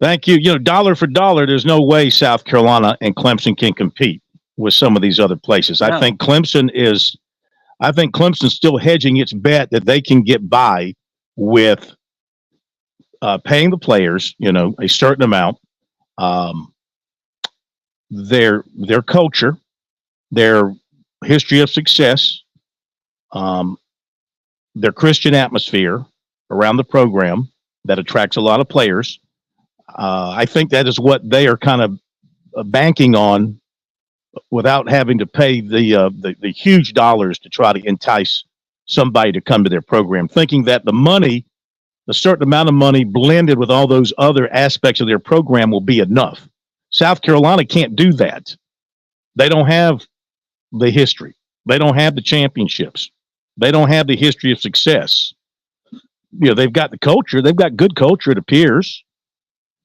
Thank you. You know, dollar for dollar, there's no way South Carolina and Clemson can compete with some of these other places. No. I think Clemson's still hedging its bet that they can get by with paying the players, you know, a certain amount. Their culture, their history of success, their Christian atmosphere around the program that attracts a lot of players. I think that is what they are kind of banking on without having to pay the huge dollars to try to entice somebody to come to their program, thinking that the certain amount of money blended with all those other aspects of their program will be enough. South Carolina can't do that. They don't have the history. They don't have the championships. They don't have the history of success. You know, they've got the culture. They've got good culture, it appears.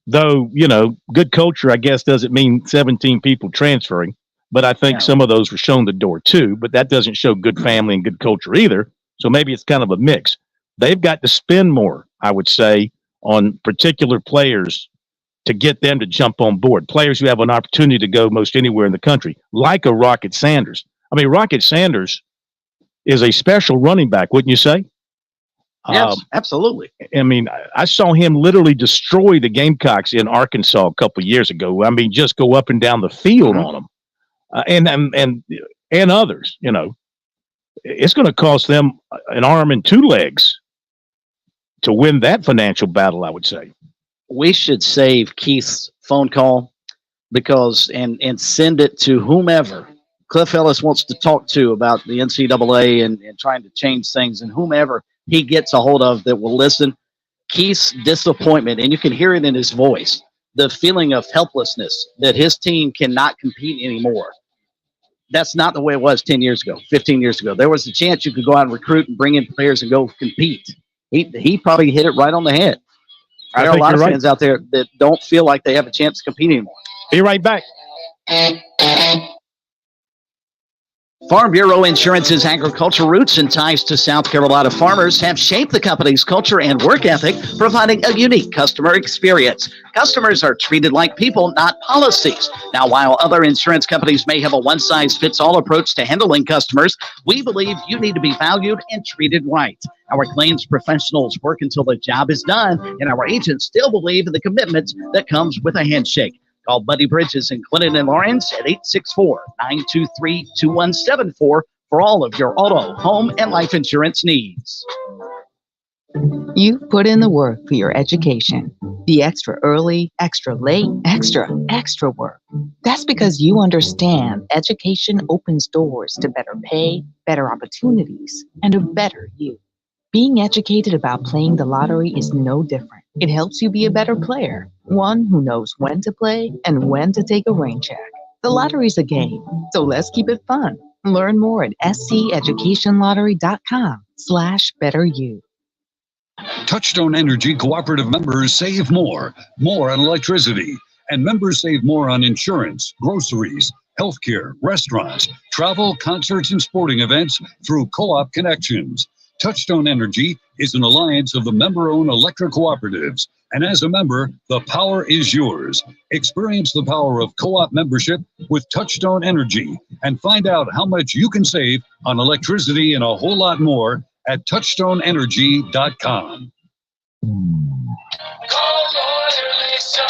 Though, you know, good culture, I guess, doesn't mean 17 people transferring. But I think some of those were shown the door too. But that doesn't show good family and good culture either. So maybe it's kind of a mix. They've got to spend more, I would say, on particular players to get them to jump on board. Players who have an opportunity to go most anywhere in the country, like a Rocket Sanders. I mean, Rocket Sanders is a special running back, wouldn't you say? Yes, absolutely. I mean, I saw him literally destroy the Gamecocks in Arkansas a couple of years ago. I mean, just go up and down the field on them, and others. You know, it's going to cost them an arm and two legs to win that financial battle, I would say. We should save Keith's phone call and send it to whomever Cliff Ellis wants to talk to about the NCAA and trying to change things, and whomever he gets a hold of that will listen. Keith's disappointment, and you can hear it in his voice, the feeling of helplessness that his team cannot compete anymore. That's not the way it was 10 years ago, 15 years ago. There was a chance you could go out and recruit and bring in players and go compete. He probably hit it right on the head. I know a lot of fans out there that don't feel like they have a chance to compete anymore. Be right back. Farm Bureau Insurance's agricultural roots and ties to South Carolina farmers have shaped the company's culture and work ethic, providing a unique customer experience. Customers are treated like people, not policies. Now, while other insurance companies may have a one-size-fits-all approach to handling customers, we believe you need to be valued and treated right. Our claims professionals work until the job is done, and our agents still believe in the commitment that comes with a handshake. Call Buddy Bridges in Clinton and Lawrence at 864-923-2174 for all of your auto, home, and life insurance needs. You've put in the work for your education. The extra early, extra late, extra work. That's because you understand education opens doors to better pay, better opportunities, and a better you. Being educated about playing the lottery is no different. It helps you be a better player, one who knows when to play and when to take a rain check. The lottery's a game, so let's keep it fun. Learn more at sceducationlottery.com/betteryou. Touchstone Energy Cooperative members save more on electricity, and members save more on insurance, groceries, healthcare, restaurants, travel, concerts, and sporting events through Co-op Connections. Touchstone Energy is an alliance of the member-owned electric cooperatives, and as a member, the power is yours. Experience the power of co-op membership with Touchstone Energy and find out how much you can save on electricity and a whole lot more at touchstoneenergy.com. Call Lawyer Lisa.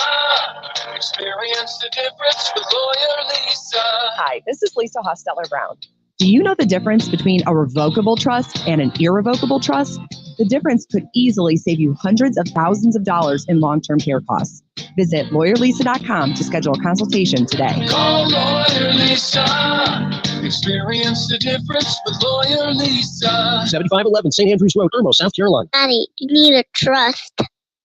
Experience the difference with Lawyer Lisa. Hi, this is Lisa Hosteller-Brown. Do you know the difference between a revocable trust and an irrevocable trust? The difference could easily save you hundreds of thousands of dollars in long-term care costs. Visit lawyerlisa.com to schedule a consultation today. Call Lawyer Lisa. Experience the difference with Lawyer Lisa. 7511 St. Andrews Road, Irmo, South Carolina. Daddy, you need a trust.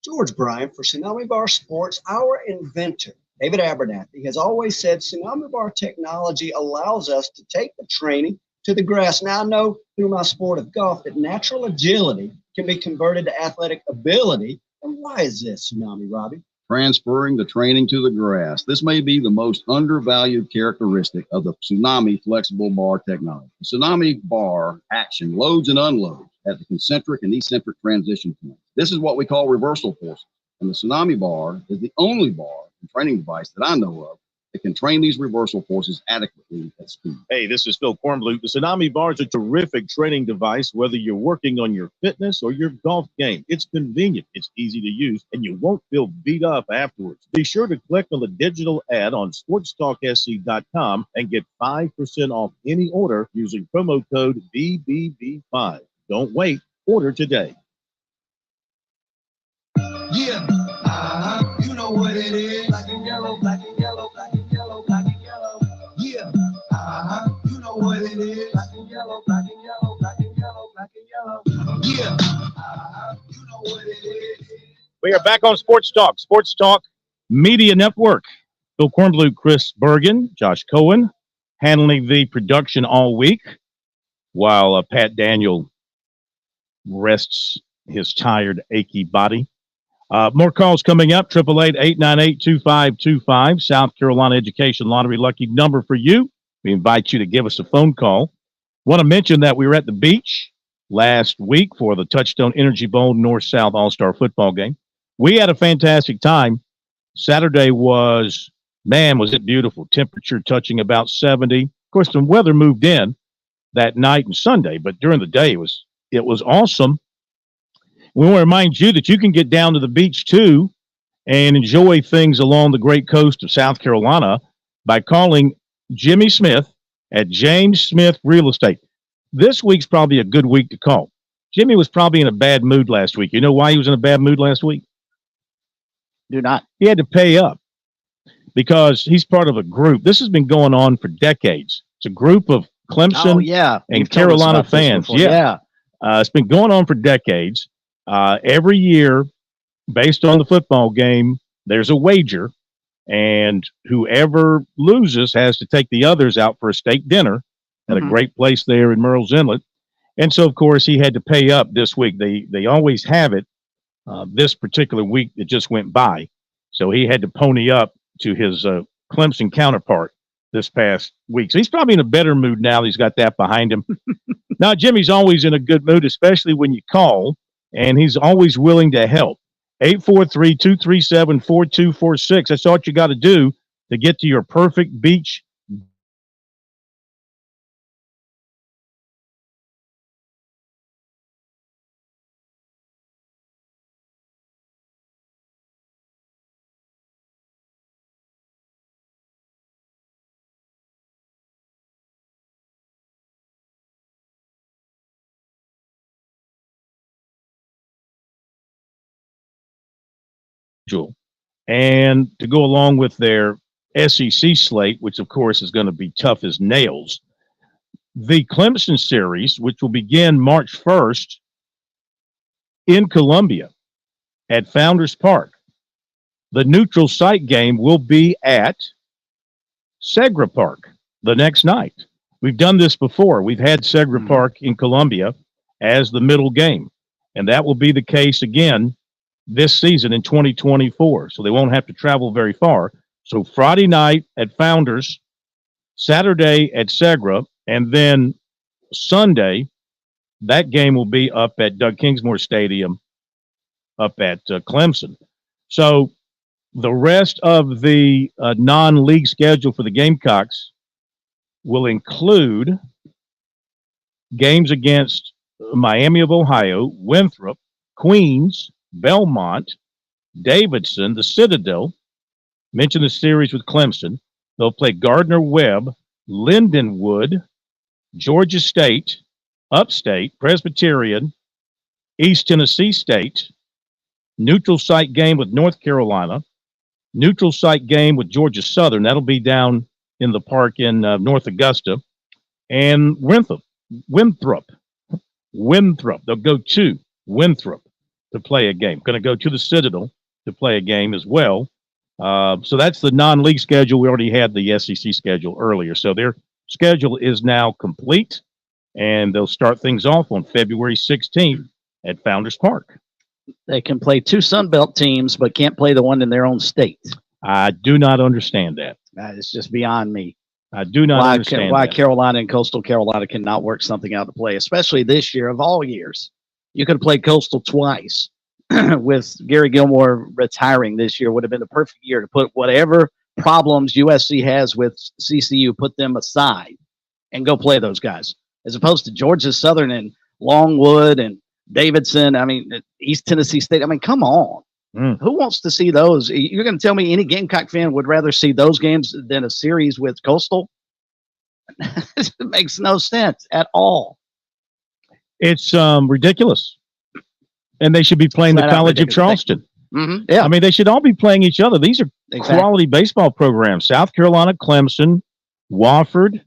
George Bryant for Tsunami Bar Sports. Our inventor, David Abernathy, has always said Tsunami Bar technology allows us to take the training to the grass. Now I know through my sport of golf that natural agility can be converted to athletic ability. And why is this, Tsunami, Robbie? Transferring the training to the grass. This may be the most undervalued characteristic of the Tsunami flexible bar technology. The Tsunami bar action loads and unloads at the concentric and eccentric transition points. This is what we call reversal forces. And the Tsunami bar is the only bar and training device that I know of that can train these reversal forces adequately at speed. Hey, this is Phil Kornblut. The Tsunami Bar is a terrific training device, whether you're working on your fitness or your golf game. It's convenient, it's easy to use, and you won't feel beat up afterwards. Be sure to click on the digital ad on SportsTalkSC.com and get 5% off any order using promo code BBB5. Don't wait. Order today. Yeah, you know what it is. Black and yellow, black and yellow, black and yellow, black and yellow. Yeah, you know what it is. Black and yellow, black and yellow, black and yellow, black and yellow. Yeah, you know what it is. We are back on Sports Talk, Sports Talk Media Network. Phil Kornblut, Chris Bergen, Josh Cohen, handling the production all week, while Pat Daniel rests his tired, achy body. More calls coming up. 888-898-2525. South Carolina Education Lottery lucky number for you. We invite you to give us a phone call. Want to mention that we were at the beach last week for the Touchstone Energy Bowl North-South All-Star football game. We had a fantastic time. Saturday was it beautiful. Temperature touching about 70. Of course, the weather moved in that night and Sunday, but during the day it was awesome. We want to remind you that you can get down to the beach, too, and enjoy things along the great coast of South Carolina by calling Jimmy Smith at James Smith Real Estate. This week's probably a good week to call. Jimmy was probably in a bad mood last week. You know why he was in a bad mood last week? Do not. He had to pay up because he's part of a group. This has been going on for decades. It's a group of Clemson and Carolina fans. It's been going on for decades. Every year, based on the football game, there's a wager, and whoever loses has to take the others out for a steak dinner at a great place there in Murrells Inlet. And so, of course, he had to pay up this week. They always have it this particular week that just went by. So he had to pony up to his Clemson counterpart this past week. So he's probably in a better mood now that he's got that behind him. Now, Jimmy's always in a good mood, especially when you call. And he's always willing to help. 843-237-4246. That's all you got to do to get to your perfect beach. And to go along with their SEC slate, which of course is going to be tough as nails, the Clemson series, which will begin March 1st in Columbia at Founders Park. The neutral site game will be at Segra Park the next night. We've done this before. We've had Segra Park in Columbia as the middle game, and that will be the case again this season in 2024, so they won't have to travel very far. So Friday night at Founders, Saturday at Segra, and then Sunday, that game will be up at Doug Kingsmore Stadium up at Clemson. So the rest of the non-league schedule for the Gamecocks will include games against Miami of Ohio, Winthrop, Queens, Belmont, Davidson, the Citadel. Mention the series with Clemson. They'll play Gardner-Webb, Lindenwood, Georgia State, Upstate, Presbyterian, East Tennessee State, neutral site game with North Carolina, neutral site game with Georgia Southern. That'll be down in the park in North Augusta, and Winthrop. They'll go to Winthrop to play a game. Going to go to the Citadel to play a game as well. So that's the non-league schedule. We already had the SEC schedule earlier. So their schedule is now complete, and they'll start things off on February 16th at Founders Park. They can play two Sun Belt teams, but can't play the one in their own state. I do not understand that. It's just beyond me. I do not understand why that. Carolina and Coastal Carolina cannot work something out to play, especially this year of all years. You could have played Coastal twice. With Gary Gilmore retiring this year, would have been the perfect year to put whatever problems USC has with CCU, put them aside and go play those guys, as opposed to Georgia Southern and Longwood and Davidson. I mean, East Tennessee State. I mean, come on. Who wants to see those? You're going to tell me any Gamecock fan would rather see those games than a series with Coastal? It makes no sense at all. It's ridiculous. And they should be playing the College of Charleston. Yeah. I mean, they should all be playing each other. These are quality baseball programs. South Carolina, Clemson, Wofford,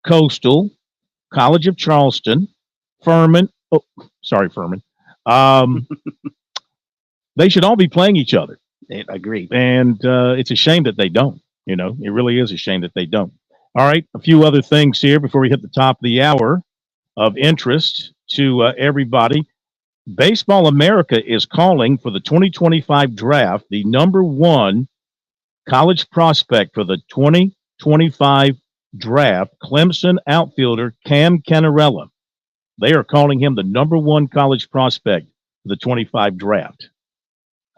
Coastal, College of Charleston, Furman. Oh, sorry, Furman. They should all be playing each other. Agreed. And it's a shame that they don't. You know, it really is a shame that they don't. All right, a few other things here before we hit the top of the hour of interest to everybody. Baseball America is calling for the 2025 draft the number one college prospect for the 2025 draft, Clemson outfielder Cam Cannarella. They are calling him the number one college prospect for the 25 draft.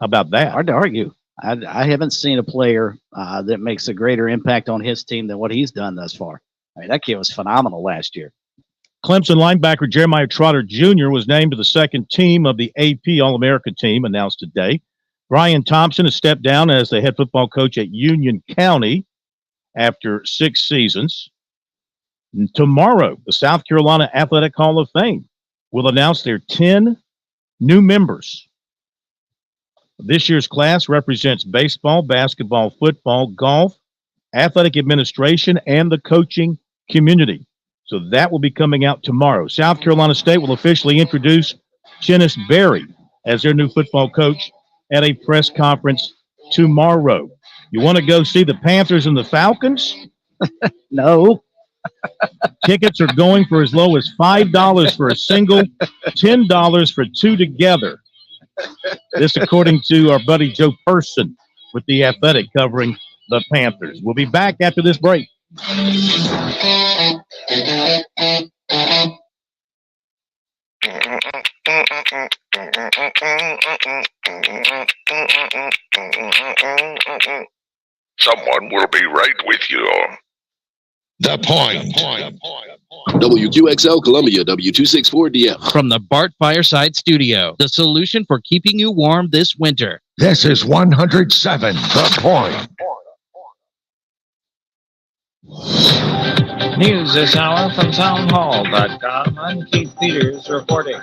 How about that? Hard to argue. I haven't seen a player that makes a greater impact on his team than what he's done thus far. I mean, that kid was phenomenal last year. Clemson linebacker Jeremiah Trotter Jr. was named to the second team of the AP All-America team, announced today. Brian Thompson has stepped down as the head football coach at Union County after 6 seasons. And tomorrow, the South Carolina Athletic Hall of Fame will announce their 10 new members. This year's class represents baseball, basketball, football, golf, athletic administration, and the coaching community. So that will be coming out tomorrow. South Carolina State will officially introduce Chennis Berry as their new football coach at a press conference tomorrow. You want to go see the Panthers and the Falcons? No. Tickets are going for as low as $5 for a single, $10 for two together. This according to our buddy Joe Person with The Athletic covering the Panthers. We'll be back after this break. Someone will be right with you. The Point. WQXL Columbia, W264DM. From the Bart Fireside Studio, the solution for keeping you warm this winter. This is 107 The Point. News this hour from townhall.com. I'm Keith Peters reporting.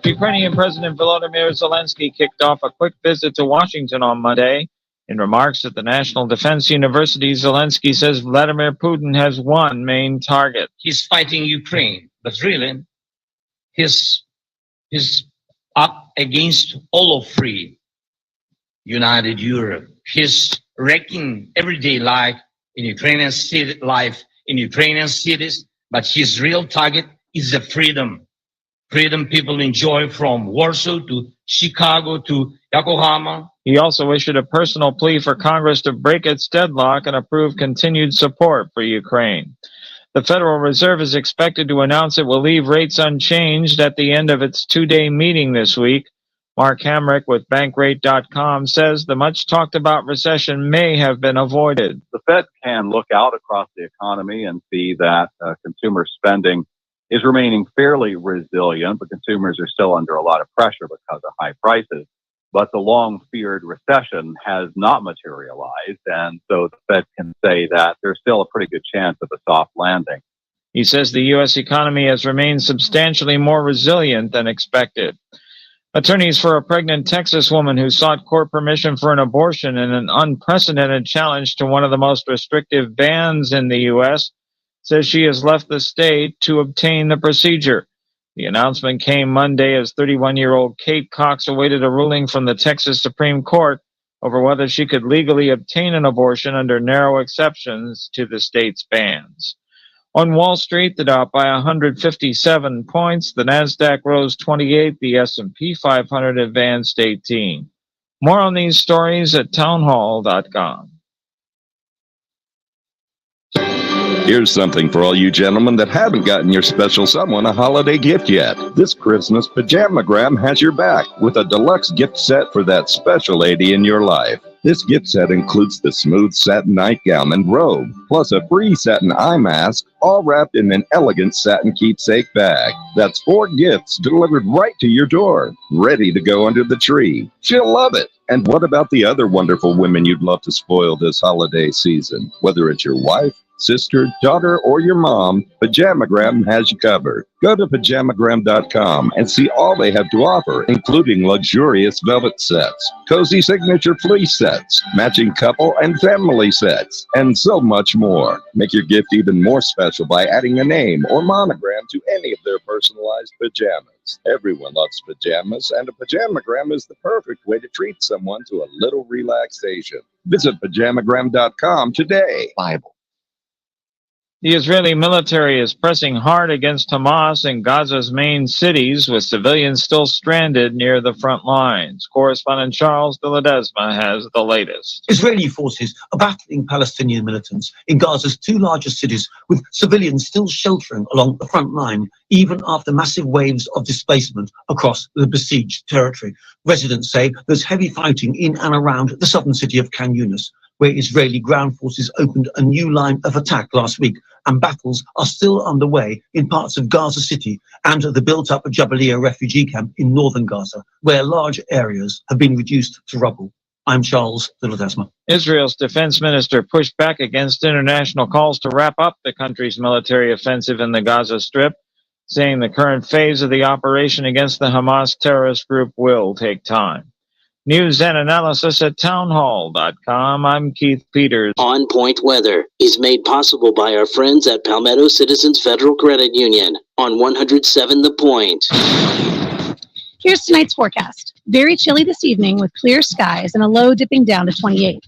Ukrainian President Volodymyr Zelensky kicked off a quick visit to Washington on Monday. In remarks at the National Defense University, Zelensky says Vladimir Putin has one main target. He's fighting Ukraine, but really, he's up against all of free united Europe. He's wrecking everyday life in Ukrainian cities, but his real target is the freedom. Freedom people enjoy from Warsaw to Chicago to Yokohama. He also issued a personal plea for Congress to break its deadlock and approve continued support for Ukraine. The Federal Reserve is expected to announce it will leave rates unchanged at the end of its two-day meeting this week. Mark Hamrick with Bankrate.com says the much-talked-about recession may have been avoided. The Fed can look out across the economy and see that consumer spending is remaining fairly resilient, but consumers are still under a lot of pressure because of high prices. But the long-feared recession has not materialized, and so the Fed can say that there's still a pretty good chance of a soft landing. He says the U.S. economy has remained substantially more resilient than expected. Attorneys for a pregnant Texas woman who sought court permission for an abortion in an unprecedented challenge to one of the most restrictive bans in the U.S. says she has left the state to obtain the procedure. The announcement came Monday as 31-year-old Kate Cox awaited a ruling from the Texas Supreme Court over whether she could legally obtain an abortion under narrow exceptions to the state's bans. On Wall Street, the Dow by 157 points, the Nasdaq rose 28, the S&P 500 advanced 18. More on these stories at townhall.com. Here's something for all you gentlemen that haven't gotten your special someone a holiday gift yet. This Christmas, Pajamagram has your back with a deluxe gift set for that special lady in your life. This gift set includes the smooth satin nightgown and robe, plus a free satin eye mask, all wrapped in an elegant satin keepsake bag. That's 4 gifts delivered right to your door, ready to go under the tree. She'll love it. And what about the other wonderful women you'd love to spoil this holiday season? Whether it's your wife, sister, daughter, or your mom, Pajamagram has you covered. Go to Pajamagram.com and see all they have to offer, including luxurious velvet sets, cozy signature fleece sets, matching couple and family sets, and so much more. Make your gift even more special by adding a name or monogram to any of their personalized pajamas. Everyone loves pajamas, and a Pajamagram is the perfect way to treat someone to a little relaxation. Visit Pajamagram.com today. Bible. The Israeli military is pressing hard against Hamas in Gaza's main cities, with civilians still stranded near the front lines. Correspondent Charles de Ledesma has the latest. Israeli forces are battling Palestinian militants in Gaza's 2 largest cities, with civilians still sheltering along the front line, even after massive waves of displacement across the besieged territory. Residents say there's heavy fighting in and around the southern city of Khan Yunis, where Israeli ground forces opened a new line of attack last week, and battles are still underway in parts of Gaza City and the built-up Jabalia refugee camp in northern Gaza, where large areas have been reduced to rubble. I'm Charles de Ledesma. Israel's defense minister pushed back against international calls to wrap up the country's military offensive in the Gaza Strip, saying the current phase of the operation against the Hamas terrorist group will take time. News and analysis at townhall.com. I'm Keith Peters. On Point Weather is made possible by our friends at Palmetto Citizens Federal Credit Union on 107 The Point. Here's tonight's forecast. Very chilly this evening with clear skies and a low dipping down to 28.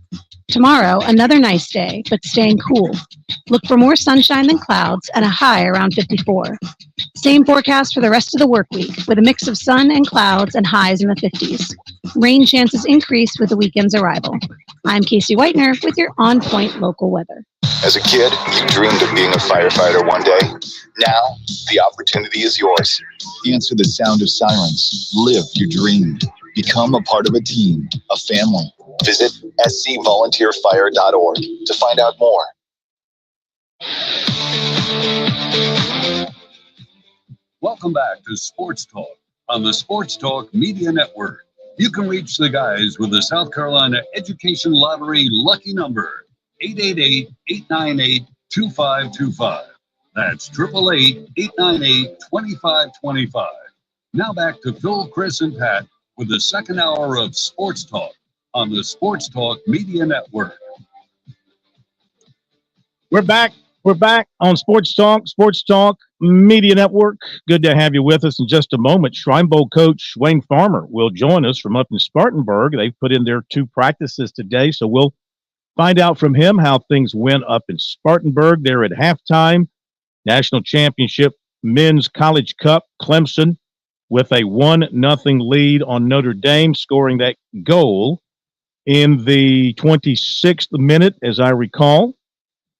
Tomorrow, another nice day, but staying cool. Look for more sunshine than clouds and a high around 54. Same forecast for the rest of the work week, with a mix of sun and clouds and highs in the 50s. Rain chances increase with the weekend's arrival. I'm Casey Whitener with your On Point local weather. As a kid, you dreamed of being a firefighter one day. Now, the opportunity is yours. Answer the sound of sirens. Live your dream. Become a part of a team, a family. Visit scvolunteerfire.org to find out more. Welcome back to Sports Talk on the Sports Talk Media Network. You can reach the guys with the South Carolina Education Lottery lucky number, 888-898-2525. That's 888-898-2525. Now back to Phil, Chris, and Pat with the second hour of Sports Talk on the Sports Talk Media Network. We're back on Sports Talk Media Network. Good to have you with us. In just a moment, Shrine Bowl coach Wayne Farmer will join us from up in Spartanburg. They've put in their 2 practices today, so we'll find out from him how things went up in Spartanburg. They're at halftime. National Championship Men's College Cup, Clemson with a 1-0 lead on Notre Dame, scoring that goal in the 26th minute, as I recall, a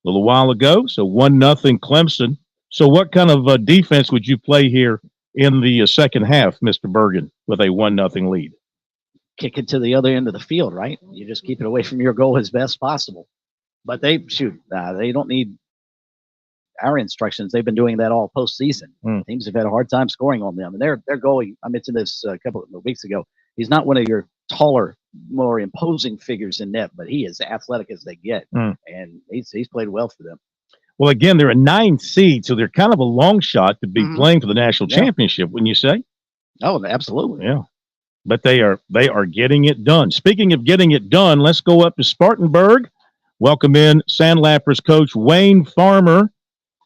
little while ago. So 1-0 Clemson. So what kind of defense would you play here in the second half, Mr. Bergen, with a 1-0 lead? Kick it to the other end of the field, right? You just keep it away from your goal as best possible. But they don't need our instructions. They've been doing that all postseason. Teams have had a hard time scoring on them. And they're going, I mentioned this a couple of weeks ago, he's not one of your taller, more imposing figures in net, but he is athletic as they get. And he's played well for them. Well, again, they're a 9 seed, so they're kind of a long shot to be playing for the national championship, wouldn't you say? Oh, absolutely. Yeah. But they are getting it done. Speaking of getting it done, let's go up to Spartanburg. Welcome in Sandlappers coach Wayne Farmer.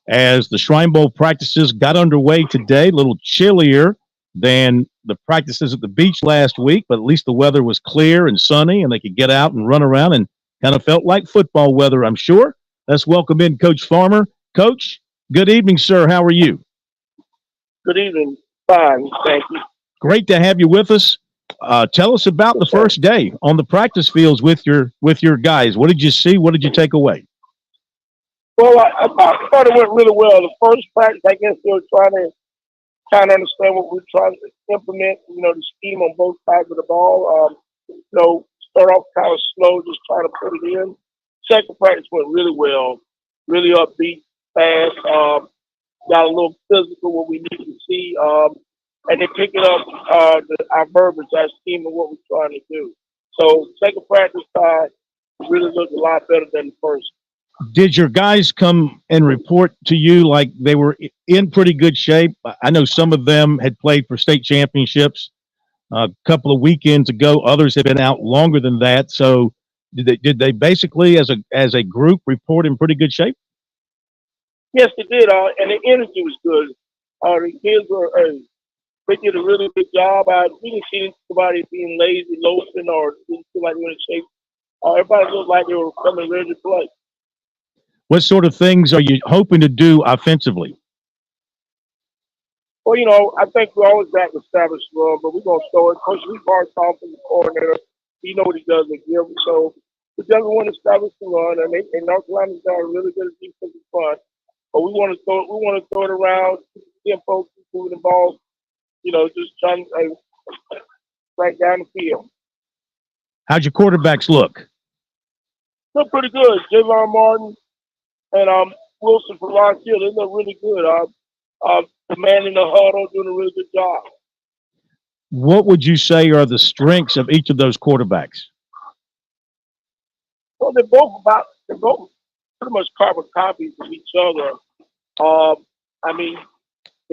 as the Shrine Bowl practices got underway today. A little chillier than the practices at the beach last week, but at least the weather was clear and sunny, and they could get out and run around and kind of felt like football weather, I'm sure. Let's welcome in Coach Farmer. Coach, good evening, sir. How are you? Good evening. Fine, thank you. Great to have you with us. Tell us about the first day on the practice fields with your guys. What did you see? What did you take away? Well, I thought it went really well. The first practice, I guess they were trying to kind of understand what we're trying to implement, the scheme on both sides of the ball. Start off kind of slow, just trying to put it in. Second practice went really well, really upbeat, fast. Got a little physical, what we need to see. And then picking up our verbiage, our scheme, and what we're trying to do. So second practice really looked a lot better than the first. Did your guys come and report to you like they were in pretty good shape? I know some of them had played for state championships a couple of weekends ago. Others have been out longer than that. So did they basically, as a group, report in pretty good shape? Yes, they did. And the energy was good. The kids were. They did a really good job. We didn't see anybody being lazy, loafing, or didn't feel like they were in shape. Everybody looked like they were coming ready to play. What sort of things are you hoping to do offensively? Well, I think we always back to establish run, but we're going to show it. Coach Lee Bart's offensive coordinator. He knows what he does at Gilbert. So we definitely want to establish the run, and North Carolina's got a really good defensive front. But we want to throw it around, keep folks moving the ball. Just trying to right down the field. How'd your quarterbacks look? Look pretty good. Javon Martin and Wilson from Rock Hill, they look really good. The man in the huddle doing a really good job. What would you say are the strengths of each of those quarterbacks? Well, they're both pretty much carbon copies of each other. They're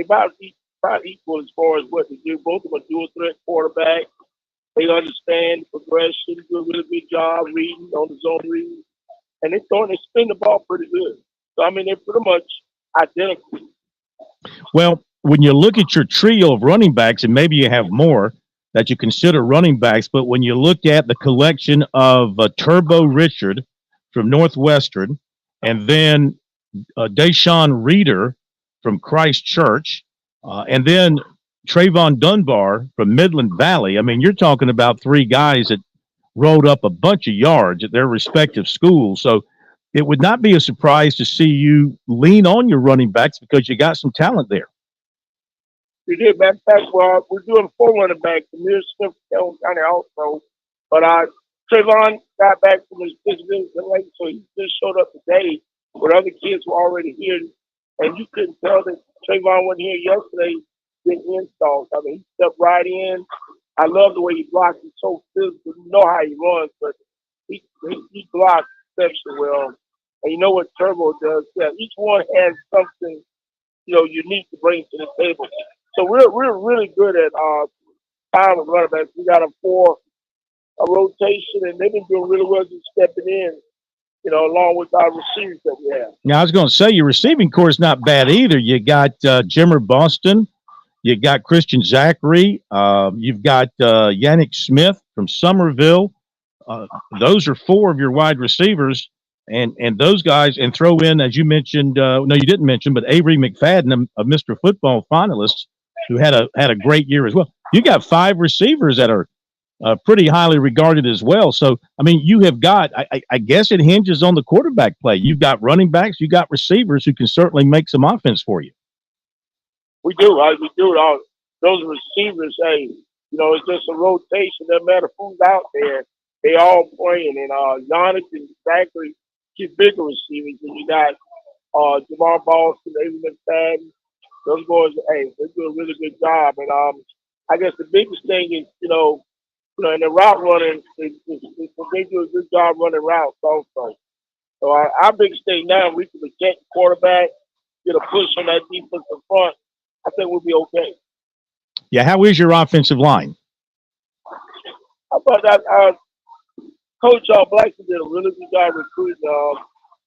about equal as far as what they do. Both of them are dual threat quarterback. They understand progression, do a really good job reading on the zone reading, and they spin the ball pretty good. So they're pretty much identical. Well, when you look at your trio of running backs, and maybe you have more that you consider running backs, but when you look at the collection of Turbo Richard from Northwestern, and then Deshaun Reeder from Christ Church, and then Trayvon Dunbar from Midland Valley. You're talking about three guys that rolled up a bunch of yards at their respective schools. So it would not be a surprise to see you lean on your running backs because you got some talent there. We did. Matter of fact, we're doing 4 running backs. Amir Smith from County also. But Trayvon got back from his disability late, so he just showed up today where other kids were already here. And you couldn't tell that Trayvon wasn't here yesterday getting installed. He stepped right in. I love the way he blocks. He's so physical. You know how he runs, but he blocks exceptionally well. And you know what Turbo does? Yeah, each one has something, unique to bring to the table. So we're really good at time with running backs. We got them for a rotation, and they've been doing really well just stepping in, along with our receivers that we have. Now, I was going to say, your receiving core is not bad either. You got Jimmer Boston. You got Christian Zachary. You've got Yannick Smith from Somerville. Those are 4 of your wide receivers. And those guys, and throw in, as you mentioned, no, you didn't mention, but Avery McFadden, a Mr. Football finalist, who had a great year as well. You got 5 receivers that are pretty highly regarded as well. So, you have got, I guess it hinges on the quarterback play. You've got running backs, you got receivers who can certainly make some offense for you. We do. We do. Those receivers, it's just a rotation. Doesn't matter who's out there. They all playing. And Giannis and Zachary, keep bigger receivers. And you got Jamar Boston, Avery McFadden. Those boys, they do a really good job. And I guess the biggest thing is, in the route running, they do a good job running routes also. So our biggest thing now, we can protect the quarterback, get a push on that defensive front. I think we'll be okay. Yeah, how is your offensive line? I thought that Coach Blackson did a really good job recruiting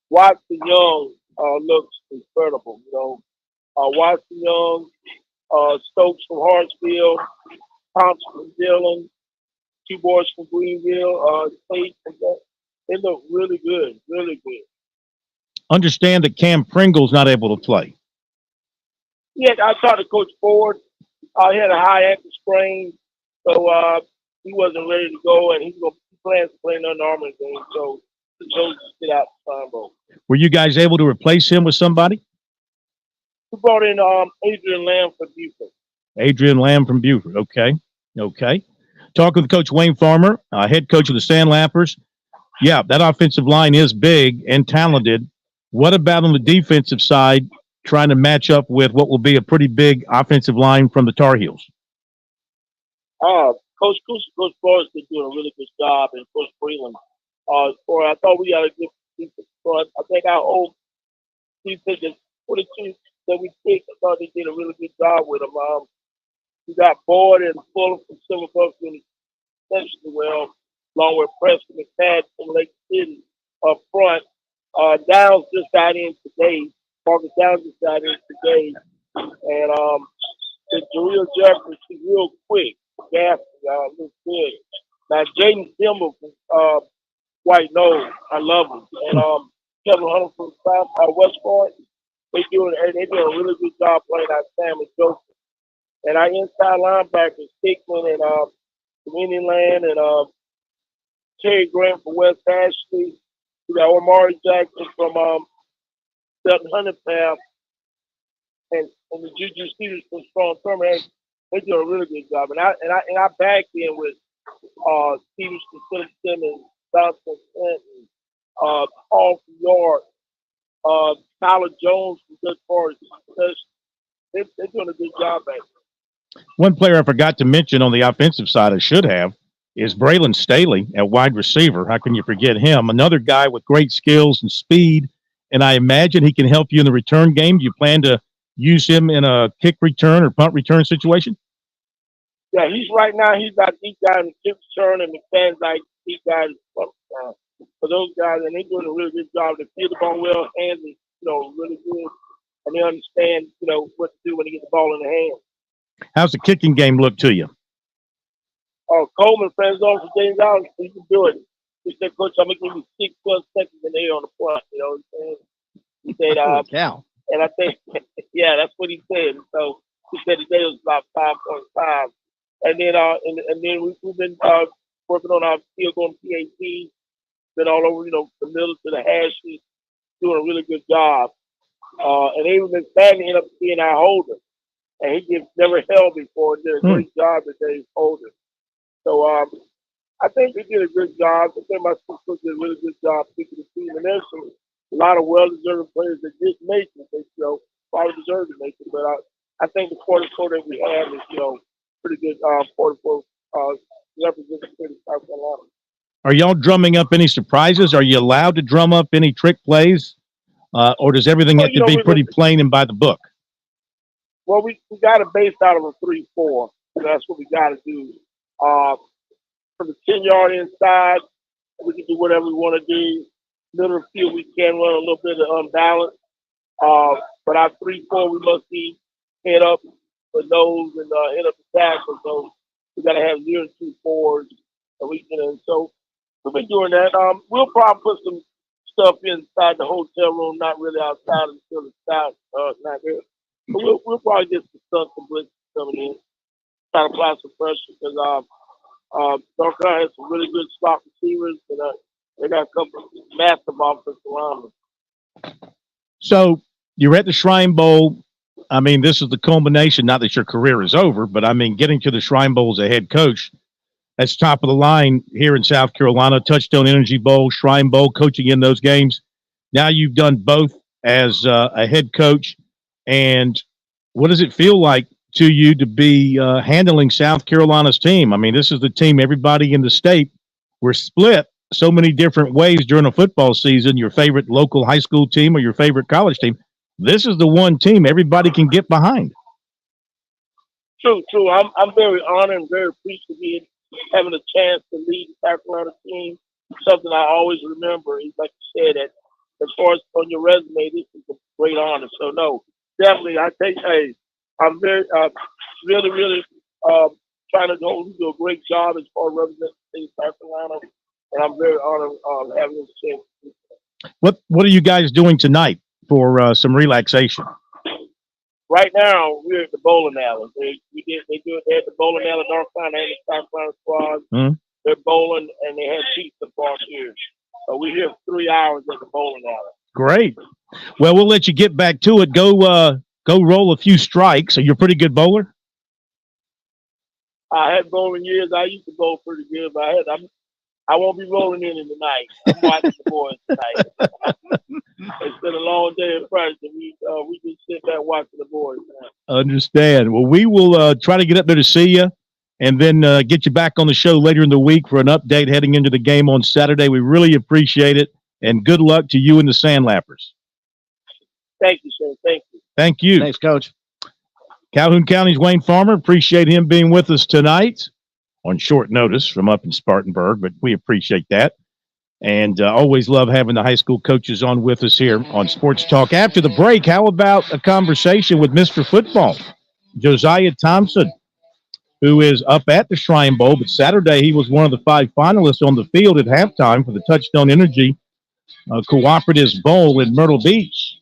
Watson Young looks incredible. Watson Young, Stokes from Hartsfield, Thompson from Dillon, two boys from Greenville, Tate from that. They look really good, really good. Understand that Cam Pringle's not able to play. Yeah, I talked to Coach Ford. He had a high ankle sprain, so he wasn't ready to go, and he plans to play in an Army game, so he chose to sit out the Sign Bowl. Were you guys able to replace him with somebody? We brought in Adrian Lamb from Buford. Adrian Lamb from Buford. Okay. Talking with Coach Wayne Farmer, head coach of the Sandlappers. Yeah, that offensive line is big and talented. What about on the defensive side, trying to match up with what will be a pretty big offensive line from the Tar Heels? Coach Flores is doing a really good job, and Coach Freeland. I thought we got a good defense. I think our old defense is 42 that we picked. I thought they did a really good job with them. We got Boyd and Fuller from Silver Buck doing exceptionally well, along with Preston and Pat from Lake City up front. Downs just got in today. Marcus Downs just got in today. And the Jaleel Jeffries, he's real quick. Gaffney, looks good. Now, Jaden Timber from White Nose, I love him. And Kevin Hunter from West Point, they're doing a really good job playing out Sam and Joseph. And our inside linebackers, Hickman and Dominion Land and Terry Grant from West Ashley. We got Omari Jackson from Sutton Hunter Path and the Juju Stevens from Strong Terminal. They do a really good job. And I back in with Stevenson, Philip Simmons, Johnson Clinton, Paul from York, Tyler Jones from Good Forest. They're doing a good job back there. One player I forgot to mention on the offensive side, I should have, is Braylon Staley at wide receiver. How can you forget him? Another guy with great skills and speed, and I imagine he can help you in the return game. Do you plan to use him in a kick return or punt return situation? Yeah, he's our deep guy in the kick return, and McFadden's like deep guy in the punt return. For those guys, and they're doing a really good job. They feel the ball well, hands are, really good, and they understand, what to do when they get the ball in the hands. How's the kicking game look to you? Coleman, friends on for James Allen, he can do it. He said, Coach, I'm going to give you 6+ seconds in the air on the front. You know what I'm saying? He said, cow. And I think, yeah, that's what he said. So he said today was about 5.5. And then we've been working on our field going PAT, been all over, the middle to the hashes, doing a really good job. And even McFadden ended up being our holder. And he never held before and did a great job today holding. So I think they did a good job. I think my school did a really good job picking the team. And there's a lot of well-deserved players that didn't make it. They probably deserve to make it. But I think the quarter that we have is, pretty good quarter representing South Carolina. Are y'all drumming up any surprises? Are you allowed to drum up any trick plays? Or does everything have to be pretty plain and by the book? Well, we got it based out of a 3-4. That's what we got to do. For the 10-yard inside, we can do whatever we want to do. Middle of the field, we can run a little bit of unbalanced. But our 3-4, we must be head up the nose and head up the tackle. So we got to have 0 and 2 forwards. And so we've been doing that. We'll probably put some stuff inside the hotel room, not really outside until it's out. Not there. But we'll probably get some blitz coming in, try to apply some pressure because North Carolina has some really good slot receivers, and they got a couple of massive offensive linemen. So you're at the Shrine Bowl. I mean, this is the culmination, not that your career is over, but I mean, getting to the Shrine Bowl as a head coach, that's top of the line here in South Carolina, Touchstone Energy Bowl, Shrine Bowl, coaching in those games. Now you've done both as a head coach. And what does it feel like to you to be handling South Carolina's team? I mean, this is the team, everybody in the state, we're split so many different ways during a football season, your favorite local high school team or your favorite college team. This is the one team everybody can get behind. True. I'm very honored and very appreciative having a chance to lead the South Carolina team. Something I always remember is, like you said, that as far as on your resume, this is a great honor. So no, definitely, I'm very, really, trying to do a great job as far as representing the state of South Carolina, and I'm very honored having this chance. What are you guys doing tonight for some relaxation? Right now, we're at the bowling alley. They do it at the bowling alley, North Carolina and the South Carolina squad. Mm-hmm. They're bowling, and they have pizza for us here. So we're here for 3 hours at the bowling alley. Great. Well, we'll let you get back to it. Go roll a few strikes. Are you a pretty good bowler? I had bowling years. I used to bowl pretty good, but I won't be rolling in tonight. I'm watching the boys tonight. It's been a long day in practice. We just sit back watching the boys. Man. Understand. Well, we will try to get up there to see you and then get you back on the show later in the week for an update heading into the game on Saturday. We really appreciate it, and good luck to you and the Sandlappers. Thank you, sir. Thank you. Thank you. Thanks, Coach. Calhoun County's Wayne Farmer. Appreciate him being with us tonight on short notice from up in Spartanburg, but we appreciate that. And always love having the high school coaches on with us here on Sports Talk. After the break, how about a conversation with Mr. Football, Josiah Thompson, who is up at the Shrine Bowl, but Saturday he was one of the 5 finalists on the field at halftime for the Touchstone Energy Cooperatives Bowl in Myrtle Beach.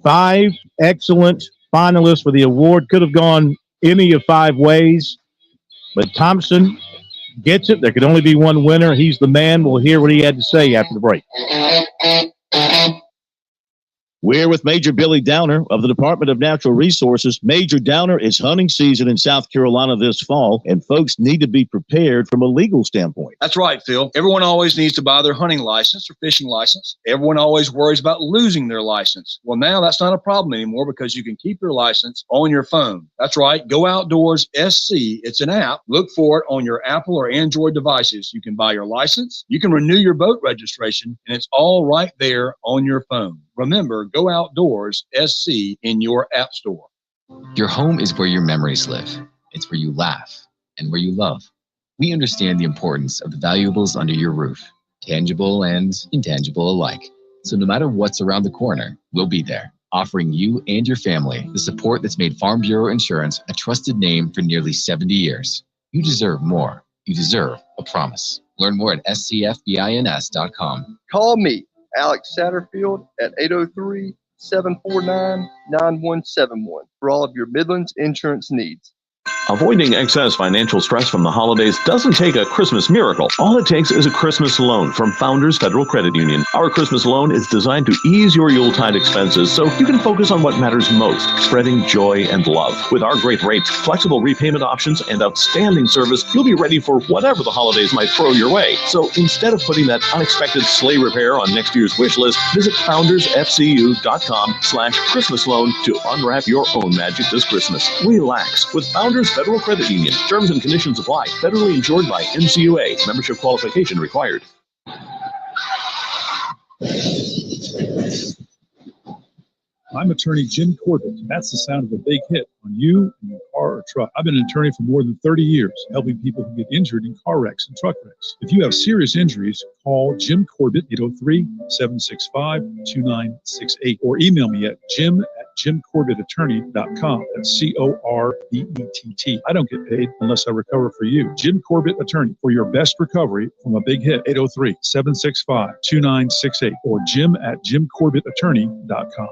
5 excellent finalists for the award. Could have gone any of 5 ways, but Thompson gets it. There could only be one winner. He's the man. We'll hear what he had to say after the break. We're with Major Billy Downer of the Department of Natural Resources. Major Downer, it's hunting season in South Carolina this fall, and folks need to be prepared from a legal standpoint. That's right, Phil. Everyone always needs to buy their hunting license or fishing license. Everyone always worries about losing their license. Well, now that's not a problem anymore because you can keep your license on your phone. That's right. Go Outdoors SC. It's an app. Look for it on your Apple or Android devices. You can buy your license. You can renew your boat registration, and it's all right there on your phone. Remember, Go Outdoors SC in your app store. Your home is where your memories live. It's where you laugh and where you love. We understand the importance of the valuables under your roof, tangible and intangible alike. So no matter what's around the corner, we'll be there, offering you and your family the support that's made Farm Bureau Insurance a trusted name for nearly 70 years. You deserve more. You deserve a promise. Learn more at scfbins.com. Call me, Alex Satterfield, at 803-749-9171 for all of your Midlands insurance needs. Avoiding excess financial stress from the holidays doesn't take a Christmas miracle. All it takes is a Christmas loan from Founders Federal Credit Union. Our Christmas loan is designed to ease your Yuletide expenses so you can focus on what matters most, spreading joy and love. With our great rates, flexible repayment options, and outstanding service, you'll be ready for whatever the holidays might throw your way. So instead of putting that unexpected sleigh repair on next year's wish list, visit foundersfcu.com/Christmas loan to unwrap your own magic this Christmas. Relax with Founders Federal Credit Union. Terms and conditions apply. Federally insured by NCUA. Membership qualification required. I'm attorney Jim Corbett. That's the sound of a big hit on you and your car or truck. I've been an attorney for more than 30 years, helping people who get injured in car wrecks and truck wrecks. If you have serious injuries, call Jim Corbett, 803-765-2968, or email me at jim@jimcorbettattorney.com. That's CORBETT. I don't get paid unless I recover for you. Jim Corbett Attorney, for your best recovery from a big hit, 803-765-2968, or jim@jimcorbettattorney.com.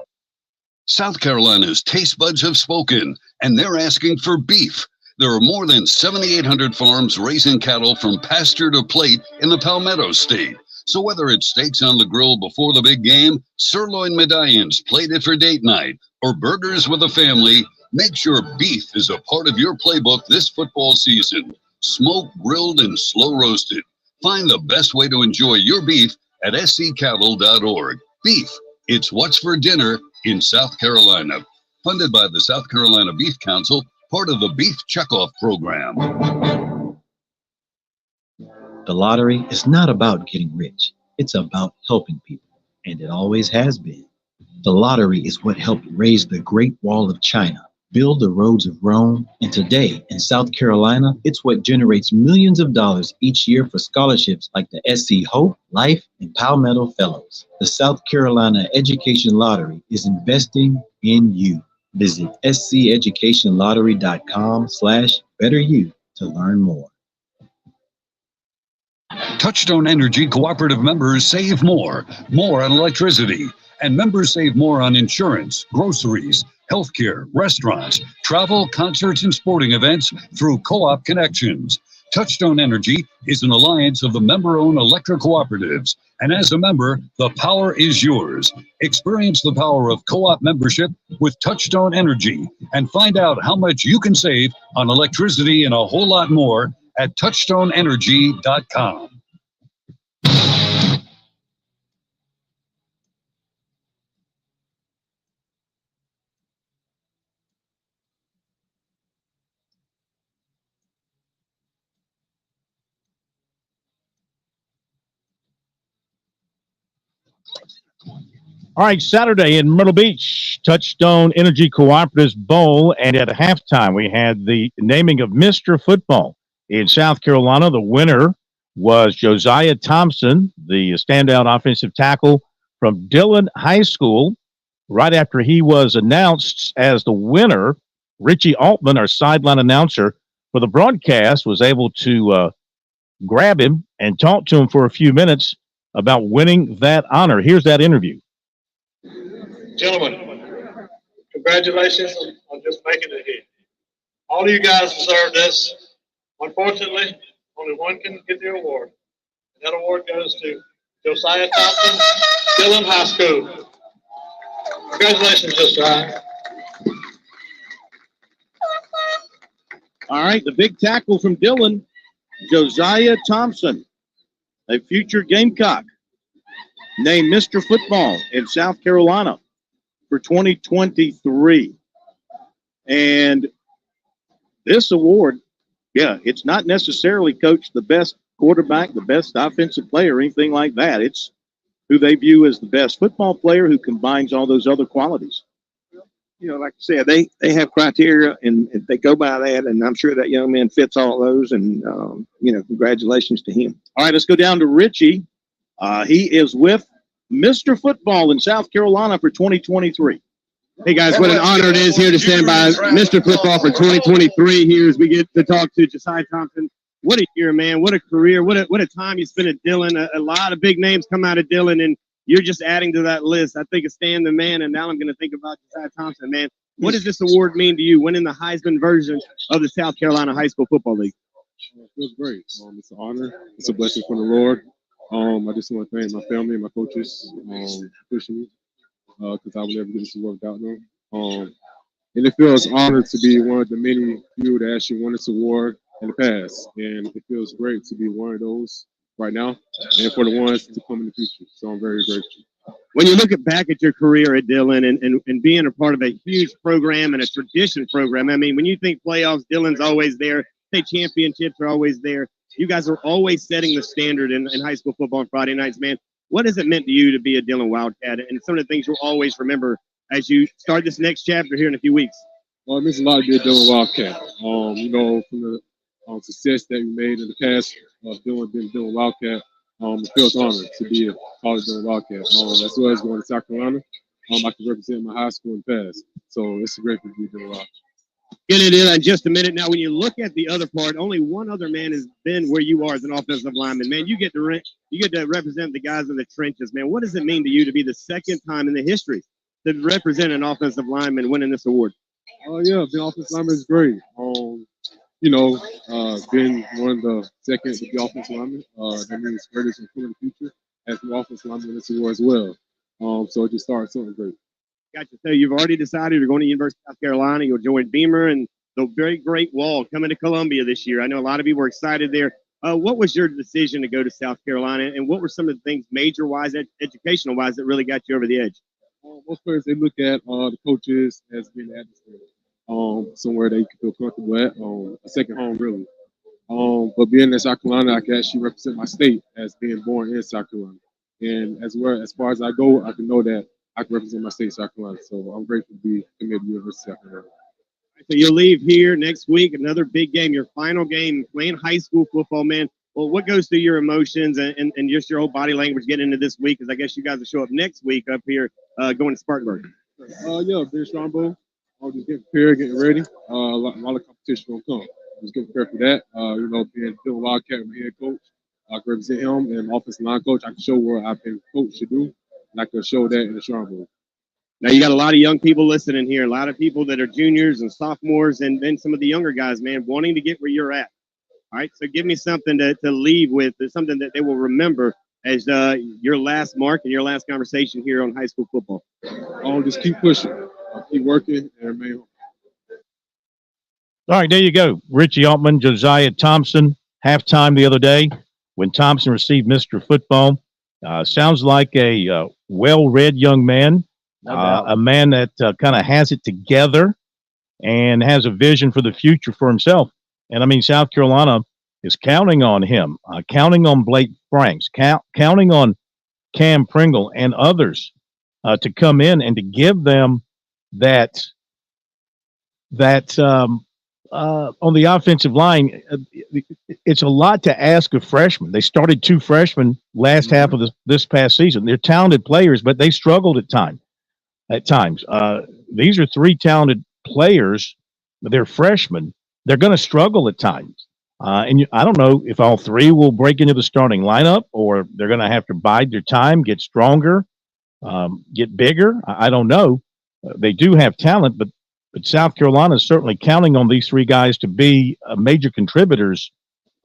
South Carolina's taste buds have spoken, and they're asking for beef. There are more than 7,800 farms raising cattle from pasture to plate in the Palmetto State. So whether it's steaks on the grill before the big game, sirloin medallions plated for date night, or burgers with a family, make sure beef is a part of your playbook this football season. Smoked, grilled, and slow roasted. Find the best way to enjoy your beef at scattle.org. Beef, it's what's for dinner in South Carolina. Funded by the South Carolina Beef Council, part of the Beef Checkoff Program. The lottery is not about getting rich. It's about helping people, and it always has been. The lottery is what helped raise the Great Wall of China, build the roads of Rome, and today in South Carolina, it's what generates millions of dollars each year for scholarships like the SC Hope, Life, and Palmetto Fellows. The South Carolina Education Lottery is investing in you. Visit sceducationlottery.com/betteryou to learn more. Touchstone Energy Cooperative members save more on electricity, and members save more on insurance, groceries, healthcare, restaurants, travel, concerts, and sporting events through Co-op Connections. Touchstone Energy is an alliance of the member-owned electric cooperatives, and as a member, the power is yours. Experience the power of co-op membership with Touchstone Energy and find out how much you can save on electricity and a whole lot more at touchstoneenergy.com. All right, Saturday in Myrtle Beach, Touchstone Energy Cooperatives Bowl, and at halftime we had the naming of Mr. Football in South Carolina. The winner was Josiah Thompson, the standout offensive tackle from Dillon High School. Right after he was announced as the winner, Richie Altman, our sideline announcer for the broadcast, was able to grab him and talk to him for a few minutes about winning that honor. Here's that interview. Gentlemen, congratulations on just making it here. All of you guys deserve this. Unfortunately, only one can get the award. And that award goes to Josiah Thompson, Dillon High School. Congratulations, Josiah. All right, the big tackle from Dillon, Josiah Thompson, a future Gamecock, named Mr. Football in South Carolina for 2023. And this award, it's not necessarily, Coach, the best quarterback, the best offensive player, or anything like that. It's who they view as the best football player who combines all those other qualities. You know, like I said, they have criteria, and if they go by that, and I'm sure that young man fits all those, and, congratulations to him. All right, let's go down to Richie. He is with Mr. Football in South Carolina for 2023. Hey, guys, what an honor it is here to stand by Mr. Football for 2023 here as we get to talk to Josiah Thompson. What a year, man. What a career. What a time you spent at Dillon. A lot of big names come out of Dillon, and you're just adding to that list. I think of Stan the Man, and now I'm going to think about Josiah Thompson, man. What does this award mean to you, winning the Heisman version of the South Carolina High School Football League? It feels great. It's an honor. It's a blessing from the Lord. I just want to thank my family and my coaches for pushing me because I would never get this award without them. And it feels honored to be one of the many few that actually won this award in the past. And it feels great to be one of those right now and for the ones to come in the future. So I'm very grateful. When you look back at your career at Dillon and being a part of a huge program and a tradition program, I mean, when you think playoffs, Dillon's always there. State championships are always there. You guys are always setting the standard in high school football on Friday nights, man. What has it meant to you to be a Dillon Wildcat, and some of the things you'll always remember as you start this next chapter here in a few weeks? Well, it means a lot to be a Dillon Wildcat. From the success that we made in the past, Dillon being Dillon Wildcat, it feels honored to be a college Dillon Wildcat. As well as going to South Carolina, I can represent my high school in the past. So it's great to be Dillon Wildcat. Get it in just a minute. Now, when you look at the other part, only one other man has been where you are as an offensive lineman. Man, you get to represent the guys in the trenches, man. What does it mean to you to be the second time in the history to represent an offensive lineman winning this award? Yeah, being offensive lineman is great. Being one of the second to be offensive lineman, that means greatest in the future as the offensive lineman in this award as well. So it just started something great. Gotcha. So you've already decided you're going to University of South Carolina. You'll join Beamer and the very great Wall coming to Columbia this year. I know a lot of you were excited there. What was your decision to go to South Carolina, and what were some of the things major-wise, educational-wise, that really got you over the edge? Most players, they look at the coaches as being the atmosphere, somewhere they can feel comfortable at, a second home, really. But being in South Carolina, I can actually represent my state as being born in South Carolina. And as far as I go, I can know that I can represent my state, South Carolina. So I'm grateful to be committed to the University of South Carolina. So you'll leave here next week, another big game, your final game, playing high school football, man. Well, what goes through your emotions and just your whole body language getting into this week? Because I guess you guys will show up next week up here going to Spartanburg. Yeah, been Strongbow. I'm just getting prepared, getting ready. A lot of competition will come. Just getting prepared for that. Being Wildcat with my head coach, I can represent him and my offensive line coach. I can show what I've been coached to do, and I can show that in the Strongbow. Now you got a lot of young people listening here, a lot of people that are juniors and sophomores, and then some of the younger guys, man, wanting to get where you're at. All right, so give me something to leave with, something that they will remember as your last mark and your last conversation here on high school football. Just keep pushing, keep working, and remain home. All right, there you go. Richie Altman, Josiah Thompson, halftime the other day when Thompson received Mr. Football. Sounds like a well-read young man, a man that kind of has it together and has a vision for the future for himself. And, I mean, South Carolina is counting on him, counting on Blake Franks, counting on Cam Pringle and others to come in and to give them that on the offensive line. It's a lot to ask of freshmen. They started 2 freshmen last half of this past season. They're talented players, but they struggled at times. These are 3 talented players. They're freshmen. They're going to struggle at times. And I don't know if all 3 will break into the starting lineup or they're going to have to bide their time, get stronger, get bigger. I don't know. They do have talent, but South Carolina is certainly counting on these 3 guys to be major contributors,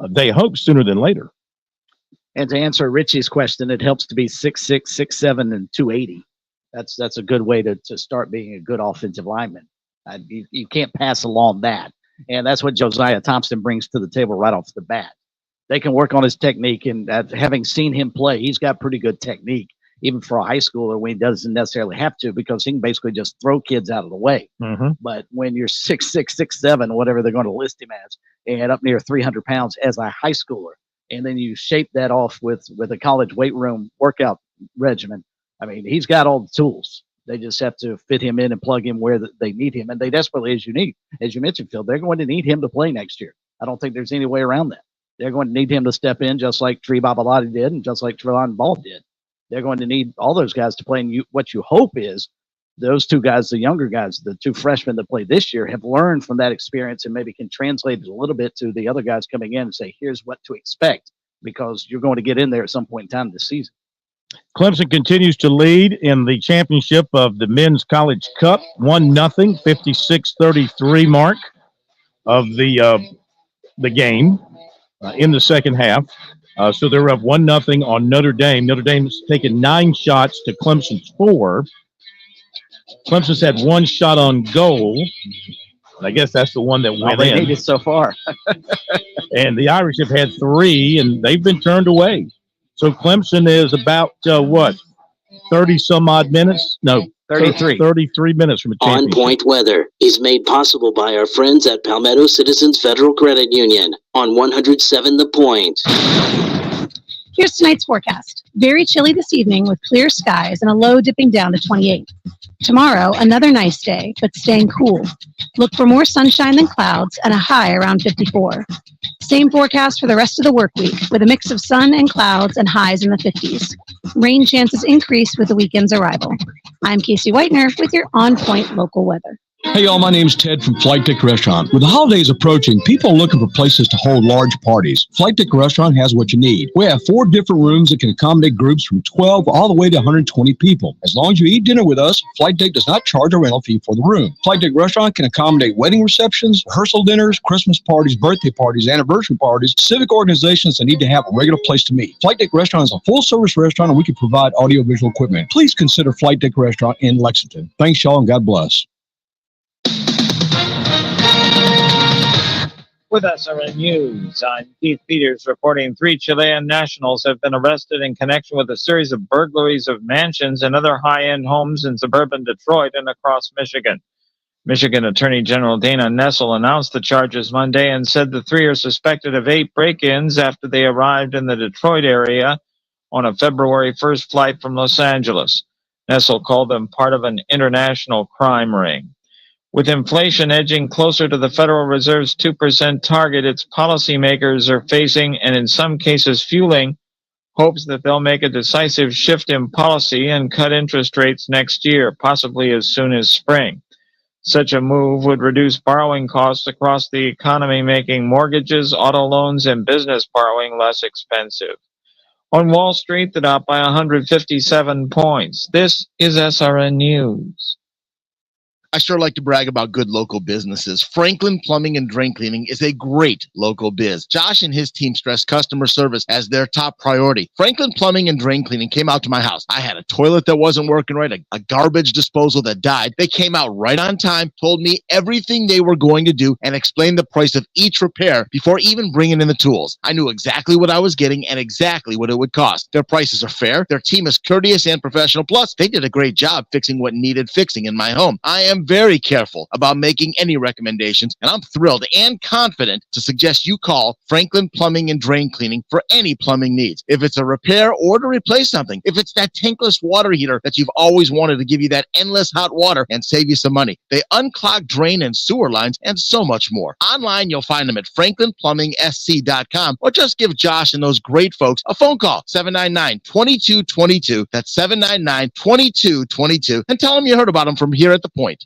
they hope, sooner than later. And to answer Richie's question, it helps to be 6'6", 6'7", and 280. That's a good way to start being a good offensive lineman. You can't pass along that. And that's what Josiah Thompson brings to the table right off the bat. They can work on his technique, and having seen him play, he's got pretty good technique, even for a high schooler when he doesn't necessarily have to, because he can basically just throw kids out of the way. Mm-hmm. But when you're 6'6", 6'7", whatever they're going to list him as, and up near 300 pounds as a high schooler, and then you shape that off with a college weight room workout regimen, I mean, he's got all the tools. They just have to fit him in and plug him where they need him. And they desperately, as you mentioned, Phil, they're going to need him to play next year. I don't think there's any way around that. They're going to need him to step in just like Tree Babalati did and just like Trelon Ball did. They're going to need all those guys to play. And what you hope is those 2 guys, the younger guys, the 2 freshmen that played this year, have learned from that experience and maybe can translate it a little bit to the other guys coming in and say, here's what to expect, because you're going to get in there at some point in time this season. Clemson continues to lead in the championship of the Men's College Cup, 1-0, 56-33 mark of the game in the second half. So they're up 1-0 on Notre Dame. Notre Dame's taken 9 shots to Clemson's 4. Clemson's had 1 shot on goal. I guess that's the one that went they in. needed so far. And the Irish have had 3, and they've been turned away. So Clemson is about, 30-some-odd minutes? No, 33. 33 minutes from a championship. On Point Weather is made possible by our friends at Palmetto Citizens Federal Credit Union on 107 The Point. Here's tonight's forecast. Very chilly this evening with clear skies and a low dipping down to 28. Tomorrow, another nice day, but staying cool. Look for more sunshine than clouds and a high around 54. Same forecast for the rest of the work week with a mix of sun and clouds and highs in the 50s. Rain chances increase with the weekend's arrival. I'm Casey Whitener with your On Point local weather. Hey y'all, my name's Ted from Flight Deck Restaurant. With the holidays approaching, people are looking for places to hold large parties. Flight Deck Restaurant has what you need. We have 4 different rooms that can accommodate groups from 12 all the way to 120 people. As long as you eat dinner with us, Flight Deck does not charge a rental fee for the room. Flight Deck Restaurant can accommodate wedding receptions, rehearsal dinners, Christmas parties, birthday parties, anniversary parties, civic organizations that need to have a regular place to meet. Flight Deck Restaurant is a full-service restaurant and we can provide audio-visual equipment. Please consider Flight Deck Restaurant in Lexington. Thanks y'all and God bless. With SRN News, I'm Keith Peters reporting 3 Chilean nationals have been arrested in connection with a series of burglaries of mansions and other high-end homes in suburban Detroit and across Michigan. Michigan Attorney General Dana Nessel announced the charges Monday and said the 3 are suspected of 8 break-ins after they arrived in the Detroit area on a February 1st flight from Los Angeles. Nessel called them part of an international crime ring. With inflation edging closer to the Federal Reserve's 2% target, its policymakers are facing, and in some cases fueling, hopes that they'll make a decisive shift in policy and cut interest rates next year, possibly as soon as spring. Such a move would reduce borrowing costs across the economy, making mortgages, auto loans, and business borrowing less expensive. On Wall Street, the Dow by 157 points. This is SRN News. I sure like to brag about good local businesses. Franklin Plumbing and Drain Cleaning is a great local biz. Josh and his team stress customer service as their top priority. Franklin Plumbing and Drain Cleaning came out to my house. I had a toilet that wasn't working right, a garbage disposal that died. They came out right on time, told me everything they were going to do, and explained the price of each repair before even bringing in the tools. I knew exactly what I was getting and exactly what it would cost. Their prices are fair. Their team is courteous and professional. Plus, they did a great job fixing what needed fixing in my home. I am very careful about making any recommendations, and I'm thrilled and confident to suggest you call Franklin Plumbing and Drain Cleaning for any plumbing needs. If it's a repair or to replace something, if it's that tankless water heater that you've always wanted to give you that endless hot water and save you some money. They unclog drain and sewer lines and so much more. Online, you'll find them at franklinplumbing.sc.com, or just give Josh and those great folks a phone call, 799-2222. That's 799-2222, and tell them you heard about them from here at The Point.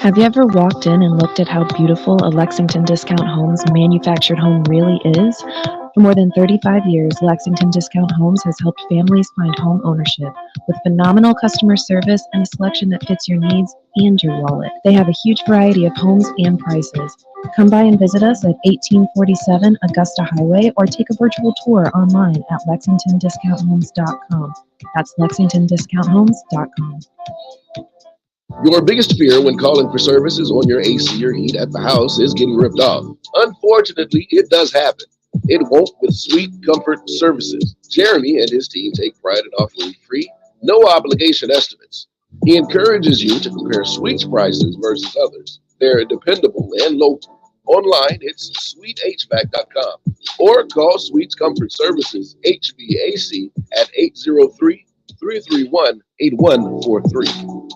Have you ever walked in and looked at how beautiful a Lexington Discount Homes manufactured home really is? For more than 35 years, Lexington Discount Homes has helped families find home ownership with phenomenal customer service and a selection that fits your needs and your wallet. They have a huge variety of homes and prices. Come by and visit us at 1847 Augusta Highway or take a virtual tour online at lexingtondiscounthomes.com. That's lexingtondiscounthomes.com. Your biggest fear when calling for services on your AC or heat at the house is getting ripped off. Unfortunately, it does happen. It won't with Sweet Comfort Services. Jeremy and his team take pride in offering free, no obligation estimates. He encourages you to compare Sweet's prices versus others. They're dependable and local. Online, it's sweethvac.com or call Sweet's Comfort Services HVAC at 803-331-8143.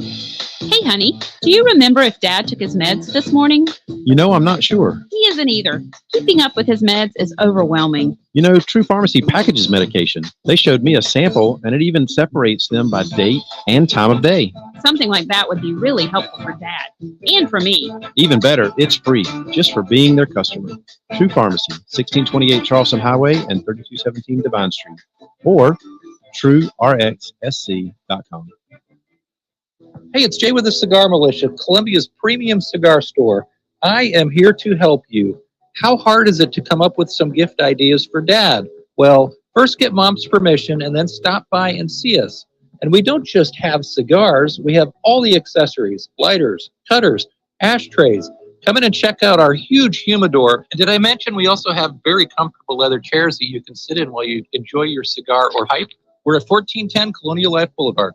Hey, honey, do you remember if Dad took his meds this morning? You know, I'm not sure. He isn't either. Keeping up with his meds is overwhelming. You know, True Pharmacy packages medication. They showed me a sample, and it even separates them by date and time of day. Something like that would be really helpful for Dad and for me. Even better, it's free, just for being their customer. True Pharmacy, 1628 Charleston Highway and 3217 Devine Street, or TrueRxSC.com. Hey, it's Jay with the Cigar Militia, Columbia's premium cigar store. I am here to help you. How hard is it to come up with some gift ideas for Dad? Well, first get Mom's permission and then stop by and see us. And we don't just have cigars, we have all the accessories, lighters, cutters, ashtrays. Come in and check out our huge humidor. And did I mention we also have very comfortable leather chairs that you can sit in while you enjoy your cigar or pipe? We're at 1410 Colonial Life Boulevard.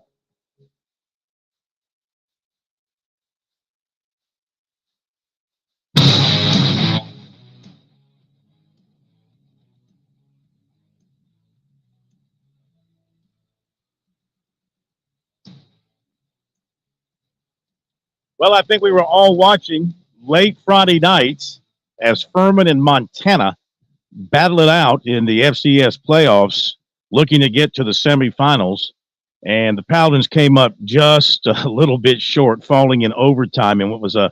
Well, I think we were all watching late Friday nights as Furman and Montana battle it out in the FCS playoffs, looking to get to the semifinals. And the Paladins came up just a little bit short, falling in overtime. And it was a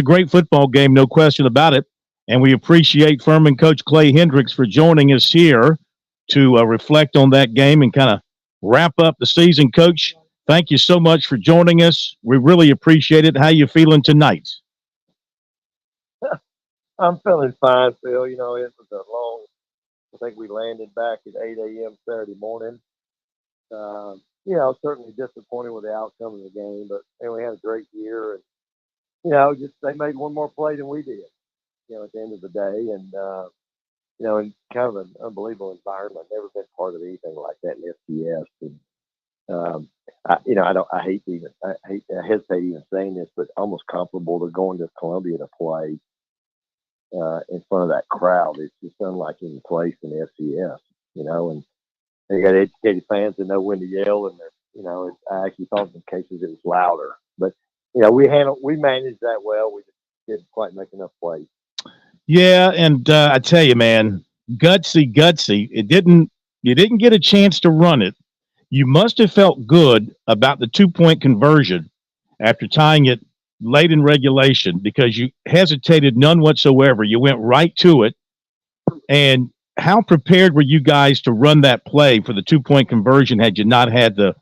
great football game, no question about it. And we appreciate Furman coach Clay Hendricks for joining us here to reflect on that game and kind of wrap up the season. Coach, thank you so much for joining us. We really appreciate it. How you feeling tonight? I'm feeling fine, Phil. You know, it was a long, I think we landed back at 8 a.m. Saturday morning. You know, certainly disappointed with the outcome of the game, but we had a great year. And, you know, just they made one more play than we did, you know, at the end of the day. And, you know, in kind of an unbelievable environment. Never been part of anything like that in FCS. And, I hesitate even saying this, but almost comparable to going to Columbia to play in front of that crowd. It's just unlike any place in the FCS, you know, and they got educated fans that know when to yell, and you know, I actually thought in cases it was louder. But we managed that well. We just didn't quite make enough plays. Yeah, and I tell you, man, gutsy. You didn't get a chance to run it. You must have felt good about the 2-point conversion after tying it late in regulation because you hesitated none whatsoever. You went right to it. And how prepared were you guys to run that play for the 2-point conversion had you not had the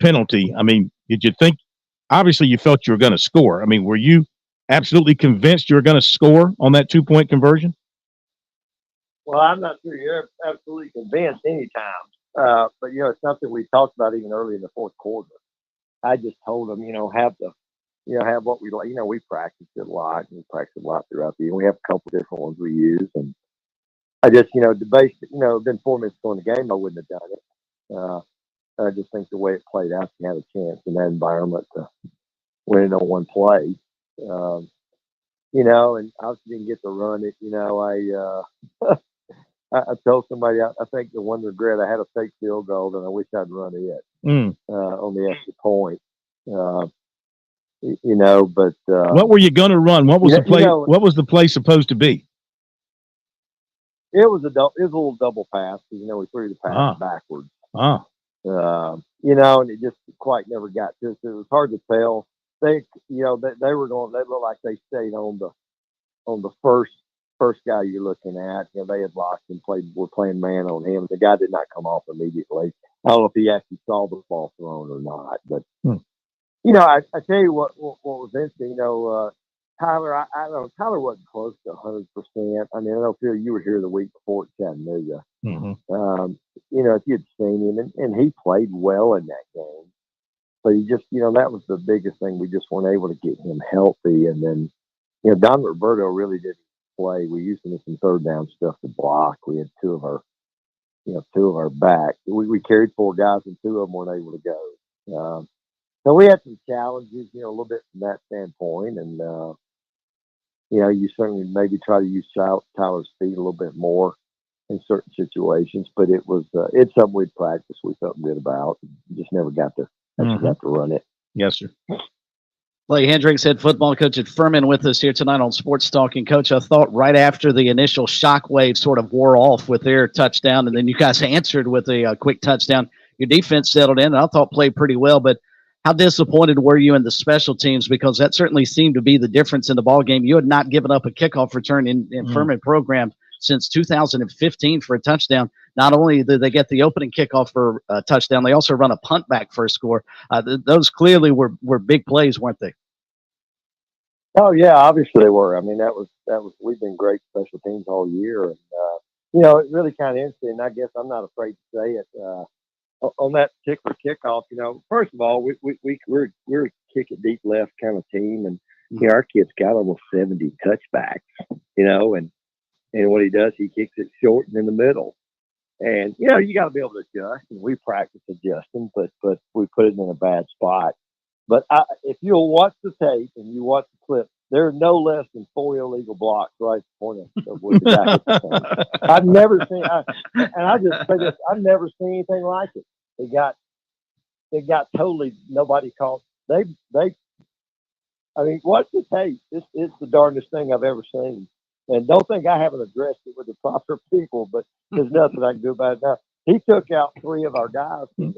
penalty? I mean, did you think – obviously you felt you were going to score. I mean, were you absolutely convinced you were going to score on that 2-point conversion? Well, I'm not sure you're absolutely convinced anytime. But, it's something we talked about even early in the fourth quarter. I just told them, have what we like. We practiced it a lot. And we practiced a lot throughout the year. We have a couple different ones we use. And I just, been 4 minutes going the game, I wouldn't have done it. I just think the way it played out, you had a chance in that environment to win it on one play. And I also didn't get to run it. I told somebody, I think the one regret, I had a fake field goal and I wish I'd run it on the extra point. But what were you going to run? What was the play? What was the play supposed to be? It was a little double pass. We threw the pass backwards. And it just quite never got to us. It was hard to tell. They were going. They looked like they stayed on the first guy you're looking at. They had locked and were playing man on him. The guy did not come off immediately. I don't know if he actually saw the ball thrown or not, but I tell you what was interesting. Tyler, I don't know. Tyler wasn't close to 100%. I mean, I don't feel you were here the week before at Chattanooga. Mm-hmm. If you'd seen him, and he played well in that game, but he just, that was the biggest thing. We just weren't able to get him healthy. And then, Don Roberto really didn't play. We used him in some third down stuff to block. We had two of our backs. We carried 4 guys, and 2 of them weren't able to go. So we had some challenges, a little bit from that standpoint. And, you certainly maybe try to use Tyler's speed a little bit more in certain situations, but it's something we'd practice. We felt good about. Just never got to run it. Yes, sir. Clay Hendricks, head football coach at Furman, with us here tonight on Sports Talk. And Coach, I thought right after the initial shockwave sort of wore off with their touchdown, and then you guys answered with a quick touchdown, your defense settled in, and I thought played pretty well. But how disappointed were you in the special teams? Because that certainly seemed to be the difference in the ball game. You had not given up a kickoff return in Furman program since 2015 for a touchdown. Not only did they get the opening kickoff for a touchdown, they also run a punt back for a score. Those clearly were big plays, weren't they? Oh yeah, obviously they were. I mean, that was we've been great special teams all year, and it really kind of interesting. I guess I'm not afraid to say it. On that particular kickoff, first of all, we're a kick it deep left kind of team, and our kid's got almost 70 touchbacks, and what he does, he kicks it short and in the middle, and you got to be able to adjust, and we practice adjusting, but we put it in a bad spot. But if you'll watch the tape and you watch the clip, there are no less than 4 illegal blocks right at the point of where the guy hit the point. I've never seen, and I just say this, I've never seen anything like it. It got totally, nobody called. I mean, watch the tape. It's the darndest thing I've ever seen. And don't think I haven't addressed it with the proper people, but there's nothing I can do about it now. He took out 3 of our guys with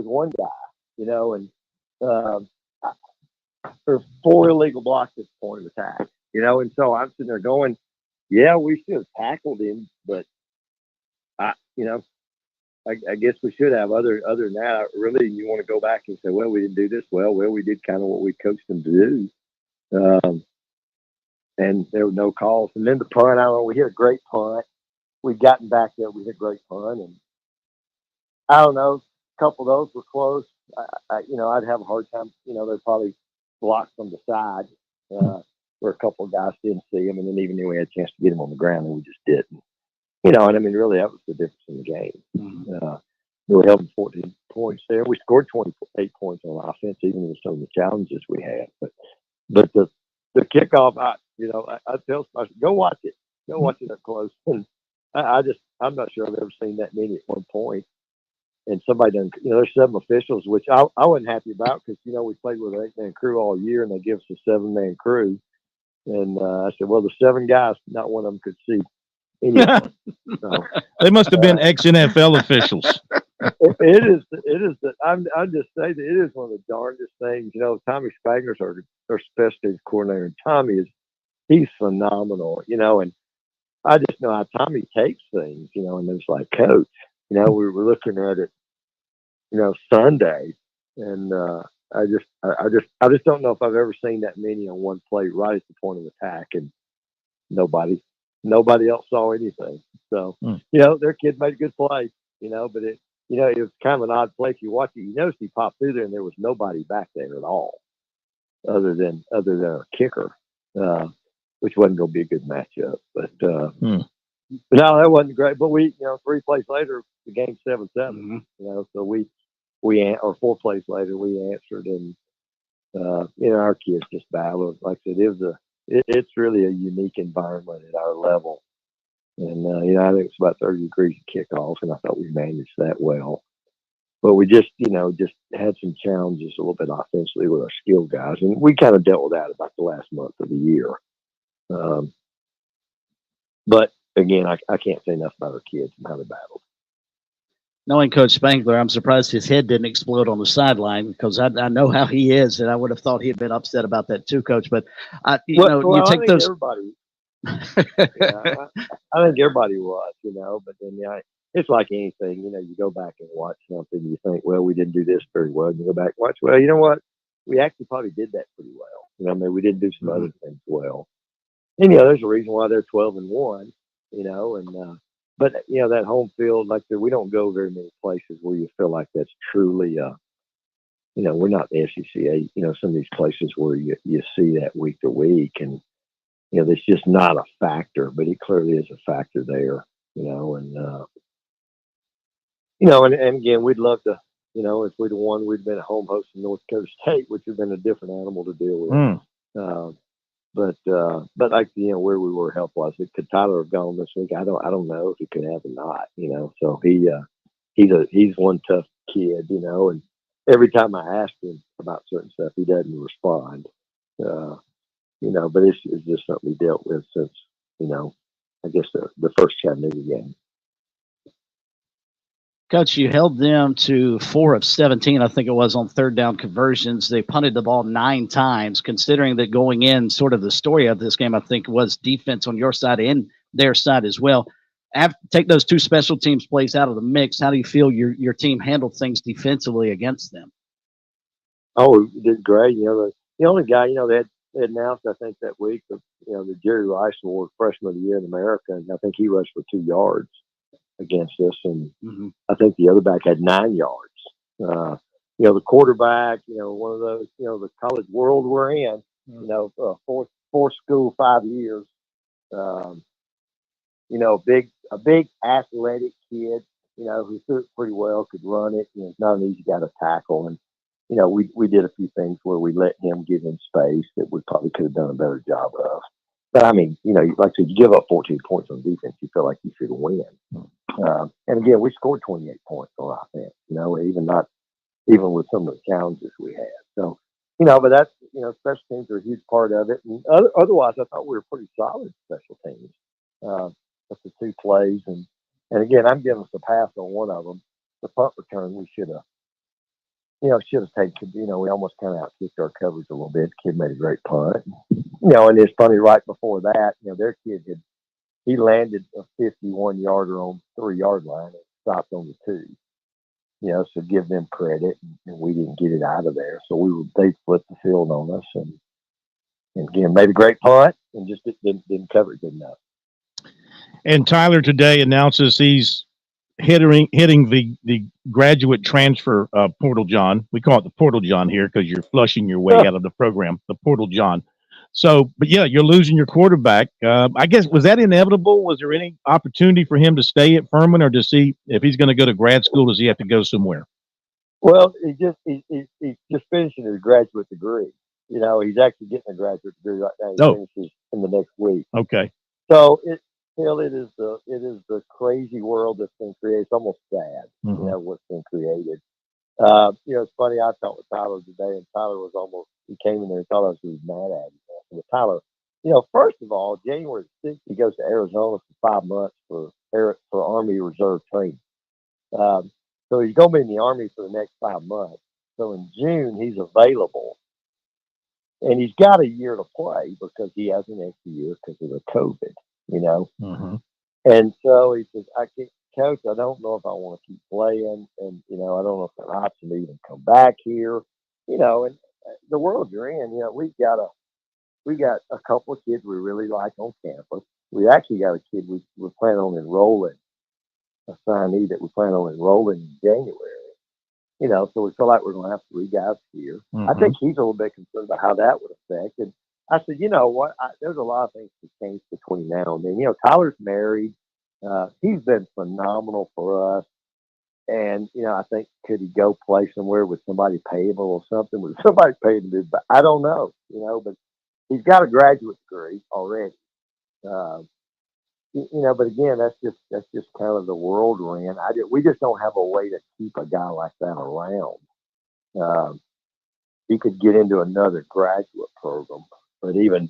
one guy, and there's 4 illegal blocks at the point of attack, and so I'm sitting there going, yeah, we should have tackled him, but I guess we should have. Other than that, really, you want to go back and say, well, we didn't do this well. Well, we did kind of what we coached them to do. And there were no calls. And then the punt, I don't know, we hit a great punt. We'd gotten back there. We hit a great punt. And I don't know, a couple of those were close. I'd have a hard time. They're probably blocked from the side where a couple of guys didn't see him. And then even then we had a chance to get him on the ground, and we just didn't. And I mean, really, that was the difference in the game. We were held 14 points there. We scored 28 points on offense, even with some of the challenges we had. But the kickoff, I tell somebody, go watch it. Go watch it up close. And I'm not sure I've ever seen that many at one point. and somebody done, there's 7 officials, which I wasn't happy about because, we played with an 8-man crew all year and they give us a 7-man crew. And I said, well, the 7 guys, not one of them could see any of them. So, They must have been ex-NFL officials. it is that I'm just saying that it is one of the darndest things. Tommy Spangler's our special teams coordinator, and Tommy he's phenomenal, and I just know how Tommy takes things, and it's like, coach, we were looking at it, Sunday, and I just don't know if I've ever seen that many on one play right at the point of attack, and nobody else saw anything. So, their kid made a good play, but it was kind of an odd play. If you watch it, you notice he popped through there and there was nobody back there at all other than a kicker, which wasn't going to be a good matchup. But no, that wasn't great. But we, 3 plays later, the game's 7-7, so or 4 plays later, we answered, and, our kids just battled. Like I said, it's really a unique environment at our level. And, I think it's about 30 degrees of kickoff, and I thought we managed that well. But we just had some challenges a little bit offensively with our skilled guys, and we kind of dealt with that about the last month of the year. But, again, I can't say enough about our kids and how they battled. Knowing Coach Spangler, I'm surprised his head didn't explode on the sideline because I know how he is, and I would have thought he'd been upset about that too, Coach. But you take those. Everybody, I think everybody was, But then, it's like anything. You go back and watch something, you think, well, we didn't do this very well. And you go back and watch, well, you know what? We actually probably did that pretty well. We did do some other things well. And there's a reason why they're 12-1. And but that home field, like we don't go very many places where you feel like that's truly, we're not the SEC. Some of these places where you see that week to week, and that's just not a factor, but it clearly is a factor there. And again, we'd love to, if we'd have won, we'd been a home host in North Dakota State, which would have been a different animal to deal with. But like where we were health wise, could Tyler have gone this week? I don't know if he could have or not. So he's one tough kid. And every time I ask him about certain stuff, he doesn't respond. But it's just something we dealt with since I guess the first Chattanooga game. Coach, you held them to 4 of 17, I think it was, on 3rd down conversions. They punted the ball 9 times, considering that going in, sort of the story of this game, I think, was defense on your side and their side as well. Take those 2 special teams plays out of the mix. How do you feel your team handled things defensively against them? Oh, we did great. The only guy, they announced, I think, that week, the Jerry Rice Award Freshman of the Year in America, and I think he rushed for 2 yards against us, and I think the other back had 9 yards. The quarterback, one of those, the college world we're in, fourth school, 5 years. A big athletic kid, who threw it pretty well, could run it. It's not an easy guy to tackle, and we did a few things where we let him give him space that we probably could have done a better job of. But I mean, like I said, you give up 14 points on defense, you feel like you should win. And again, we scored 28 points on offense, even with some of the challenges we had. So, but that's, special teams are a huge part of it. And otherwise, I thought we were pretty solid special teams. That's the 2 plays. And again, I'm giving us a pass on one of them. The punt return, we should have taken, we almost kind of outkicked our coverage a little bit. The kid made a great punt. And it's funny, right before that, their kid he landed a 51-yarder on 3-yard line and stopped on the 2. So give them credit, and we didn't get it out of there. So they flipped the field on us, and again made a great punt and just didn't cover it good enough. And Tyler today announces he's hitting the graduate transfer portal, John. We call it the portal, John, here because you're flushing your way out of the program, the portal, John. So, but yeah, you're losing your quarterback. I guess, was that inevitable? Was there any opportunity for him to stay at Furman, or does he, if he's going to go to grad school, does he have to go somewhere? Well, he's just finishing his graduate degree. He's actually getting a graduate degree right now. He finishes in the next week. Okay. So Phil, it is the crazy world that's been created. It's almost sad, you know, what's been created. You know, it's funny. I talked with Tyler today, and Tyler he came in there and thought I was really mad at him. With Tyler, you know, first of all, January 6th, he goes to Arizona for 5 months for Army Reserve training. So he's going to be in the Army for the next 5 months. So in June, he's available. And he's got a year to play because he has an extra year because of the COVID, you know. And so he says, Coach, I don't know if I want to keep playing. And, you know, I don't know if it's an option to even come back here. You know, and the world you're in, you know, we got a couple of kids we really like on campus. We actually got a kid we're planning on enrolling, a signee that we plan on enrolling in January. You know, so we feel like we're going to have 3 guys here. I think he's a little bit concerned about how that would affect. And I said, you know what? There's a lot of things to change between now and then. You know, Tyler's married. He's been phenomenal for us. And, you know, I think could he go play somewhere with somebody payable or something? With somebody paying him? But I don't know, you know, but he's got a graduate degree already. You know, but again, that's just kind of the world we're in. We just don't have a way to keep a guy like that around. He could get into another graduate program, but even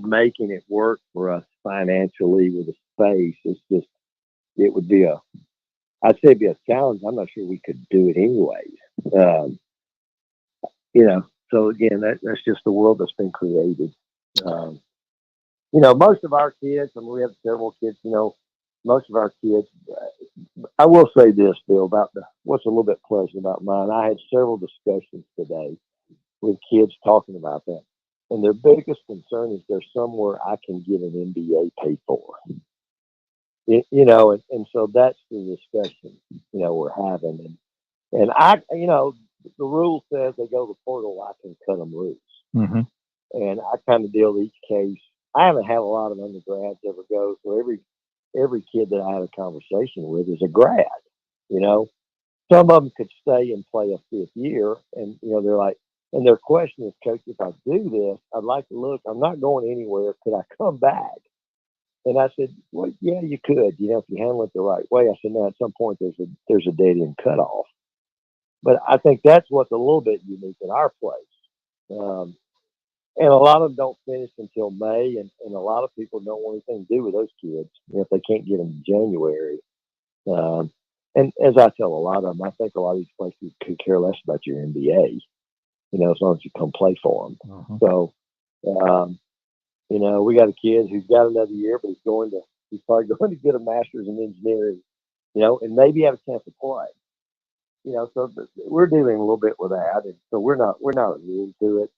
making it work for us financially with a space, it would be I'd say it'd be a challenge. I'm not sure we could do it anyways. You know, so again, that's just the world that's been created. You know, most of our kids, I mean, we have several kids, you know, most of our kids, I will say this, Bill, about what's a little bit pleasant about mine. I had several discussions today with kids talking about that. And their biggest concern is there's somewhere I can get an MBA paid for. You know, and so that's the discussion, you know, we're having. And I, you know, the rule says they go to the portal, I can cut them loose. And I kind of deal with each case. I haven't had a lot of undergrads ever go, so every kid that I had a conversation with is a grad, you know. Some of them could stay and play a 5th year, and, you know, they're like, and their question is, Coach, if I do this, I'd like to look, I'm not going anywhere, could I come back? And I said, well, yeah, you could, you know, if you handle it the right way. I said, no, at some point there's a dead end cutoff. But I think that's what's a little bit unique in our place. And a lot of them don't finish until May, and a lot of people don't want anything to do with those kids, you know, if they can't get them in January. And as I tell a lot of them, I think a lot of these places could care less about your MBA, you know, as long as you come play for them. So, you know, we got a kid who's got another year, but he's probably going to get a master's in engineering, you know, and maybe have a chance to play. You know, so we're dealing a little bit with that, and so we're not immune to it.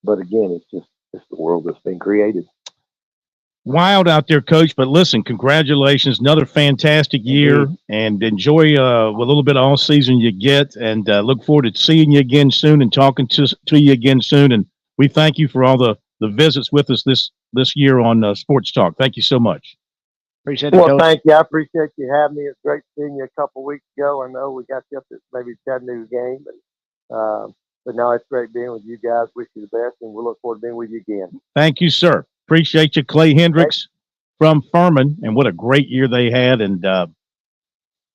But again, it's the world that's been created. Wild out there, Coach. But listen, congratulations, another fantastic year, and enjoy a little bit of all season you get, and look forward to seeing you again soon and talking to you again soon. And we thank you for all the visits with us this year on Sports Talk. Thank you so much. Appreciate it, Well, Coach. thank you. I appreciate you having me. It's great seeing you a couple of weeks ago. I know we got you up at maybe Chattanooga game, but now it's great being with you guys. Wish you the best, and we'll look forward to being with you again. Thank you, sir. Appreciate you, Clay Hendricks from Furman, and what a great year they had. And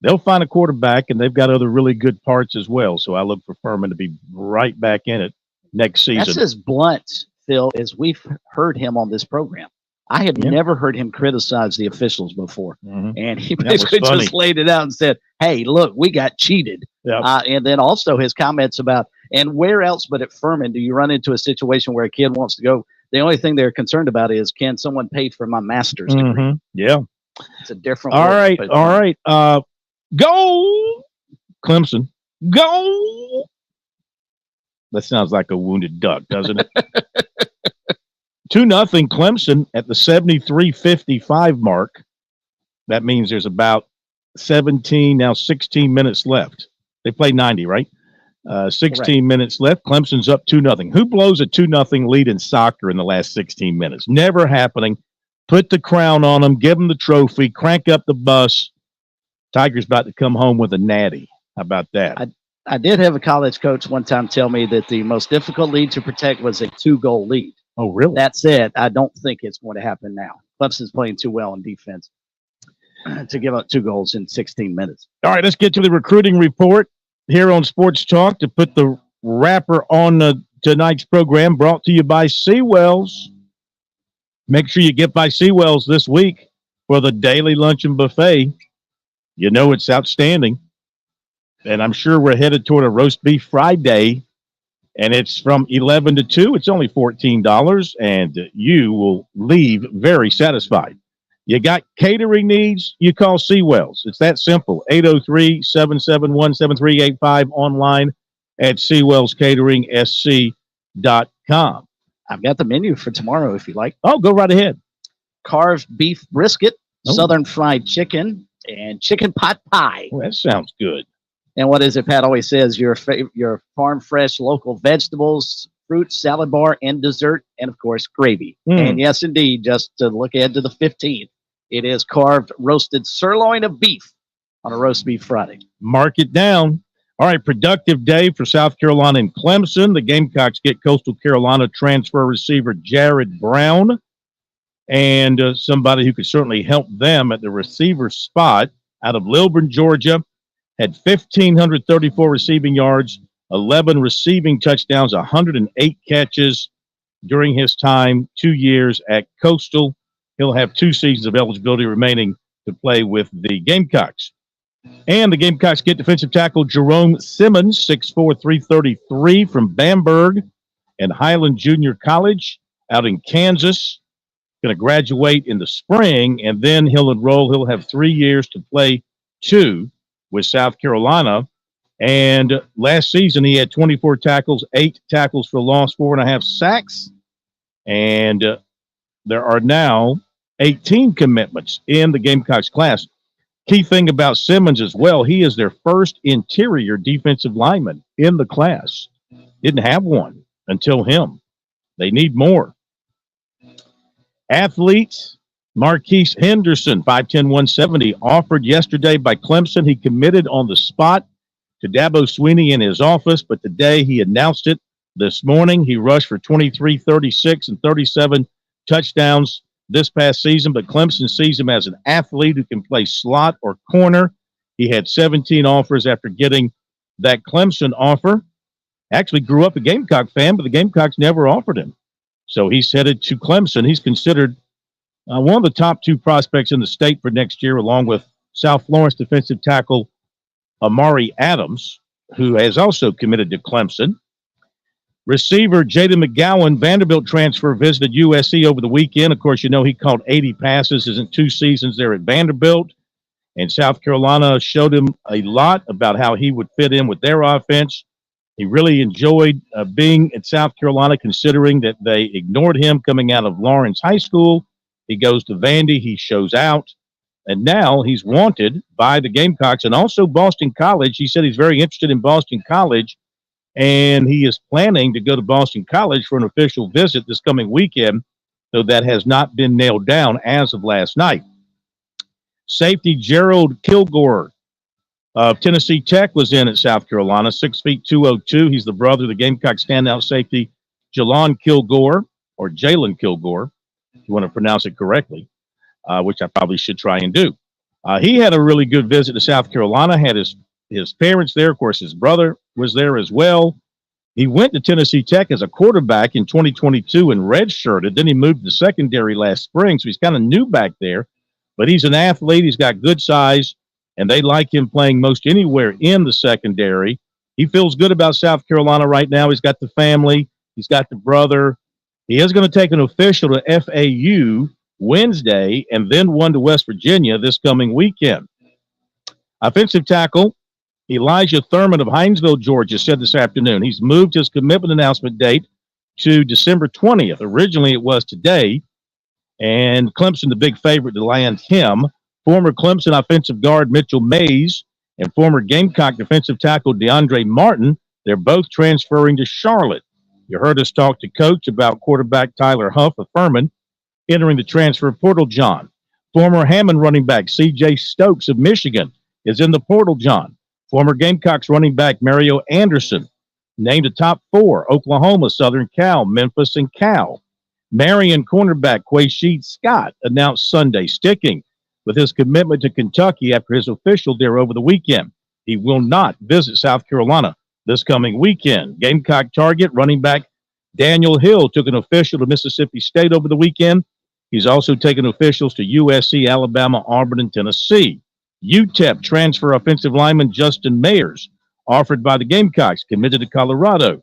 they'll find a quarterback, and they've got other really good parts as well. So I look for Furman to be right back in it next season. That's as blunt, Phil, as we've heard him on this program. I have never heard him criticize the officials before. And he basically just laid it out and said, hey, look, we got cheated. And then also his comments about, and where else but at Furman do you run into a situation where a kid wants to go? The only thing they're concerned about is, can someone pay for my master's degree? Yeah. It's a different All world. right. Go Clemson. Go. That sounds like a wounded duck, doesn't it? 2-0 Clemson at the 73-55 mark. That means there's about 16 minutes left. They play 90, right? 16 minutes left. Clemson's up 2-0. Who blows a 2-0 lead in soccer in the last 16 minutes? Never happening. Put the crown on them, give them the trophy, crank up the bus. Tiger's about to come home with a natty. How about that? I did have a college coach one time tell me that the most difficult lead to protect was a 2-goal lead. Oh, really? That said, I don't think it's going to happen now. Clemson's playing too well in defense to give up 2 goals in 16 minutes. All right, let's get to the recruiting report here on Sports Talk to put the wrapper on tonight's program, brought to you by Seawells. Make sure you get by Seawells this week for the daily luncheon buffet. You know it's outstanding. And I'm sure we're headed toward a roast beef Friday, and it's from 11 to 2. It's only $14, and you will leave very satisfied. You got catering needs, you call Seawells. It's that simple. 803-771-7385 online at SeawellsCateringSC.com. I've got the menu for tomorrow if you like. Oh, go right ahead. Carved beef brisket, southern fried chicken, and chicken pot pie. Well, that sounds good. And what is it Pat always says? Your farm fresh local vegetables, fruit, salad bar, and dessert, and of course, gravy. And yes, indeed, just to look ahead to the 15th, it is carved roasted sirloin of beef on a roast beef Friday. Mark it down. All right, productive day for South Carolina and Clemson. The Gamecocks get Coastal Carolina transfer receiver Jared Brown, and somebody who could certainly help them at the receiver spot out of Lilburn, Georgia. Had 1,534 receiving yards, 11 receiving touchdowns, 108 catches during his time, 2 years at Coastal. He'll have 2 seasons of eligibility remaining to play with the Gamecocks. And the Gamecocks get defensive tackle Jerome Simmons, 6'4", 333 from Bamberg and Highland Junior College out in Kansas. Going to graduate in the spring, and then he'll enroll. He'll have 3 years to play 2 with South Carolina. And last season, he had 24 tackles, 8 tackles for loss, 4.5 sacks. And there are now 18 commitments in the Gamecocks class. Key thing about Simmons as well, he is their first interior defensive lineman in the class. Didn't have one until him. They need more. Athletes, Marquise Henderson, 5'10", 170, offered yesterday by Clemson. He committed on the spot to Dabo Swinney in his office, but today he announced it this morning. He rushed for 23, 36, and 37 touchdowns this past season, but Clemson sees him as an athlete who can play slot or corner. He had 17 offers after getting that Clemson offer. Actually grew up a Gamecock fan, but the Gamecocks never offered him. So he's headed to Clemson. He's considered one of the top 2 prospects in the state for next year, along with South Florence defensive tackle Amari Adams, who has also committed to Clemson. Receiver Jaden McGowan, Vanderbilt transfer, visited USC over the weekend. Of course, you know he caught 80 passes in 2 seasons there at Vanderbilt. And South Carolina showed him a lot about how he would fit in with their offense. He really enjoyed being at South Carolina, considering that they ignored him coming out of Lawrence High School. He goes to Vandy. He shows out. And now he's wanted by the Gamecocks and also Boston College. He said he's very interested in Boston College, and he is planning to go to Boston College for an official visit this coming weekend, though that has not been nailed down as of last night. Safety Gerald Kilgore of Tennessee Tech was in at South Carolina, 6 feet 202. He's the brother of the Gamecock standout safety Jalon Kilgore, or Jalen Kilgore, if you want to pronounce it correctly, which I probably should try and do. He had a really good visit to South Carolina, had his parents there. Of course, his brother was there as well. He went to Tennessee Tech as a quarterback in 2022 and redshirted. Then he moved to secondary last spring, so he's kind of new back there. But he's an athlete. He's got good size, and they like him playing most anywhere in the secondary. He feels good about South Carolina right now. He's got the family. He's got the brother. He is going to take an official to FAU Wednesday and then one to West Virginia this coming weekend. Offensive tackle Elijah Thurman of Hinesville, Georgia, said this afternoon he's moved his commitment announcement date to December 20th. Originally, it was today, and Clemson, the big favorite to land him. Former Clemson offensive guard Mitchell Mays and former Gamecock defensive tackle DeAndre Martin, they're both transferring to Charlotte. You heard us talk to Coach about quarterback Tyler Huff of Furman entering the transfer portal, John. Former Hammond running back C.J. Stokes of Michigan is in the portal, John. Former Gamecocks running back Mario Anderson named a top 4, Oklahoma, Southern Cal, Memphis, and Cal. Marion cornerback Quaysheed Scott announced Sunday, sticking with his commitment to Kentucky after his official there over the weekend. He will not visit South Carolina this coming weekend. Gamecock target running back Daniel Hill took an official to Mississippi State over the weekend. He's also taken officials to USC, Alabama, Auburn, and Tennessee. UTEP transfer offensive lineman Justin Mayers, offered by the Gamecocks, committed to Colorado.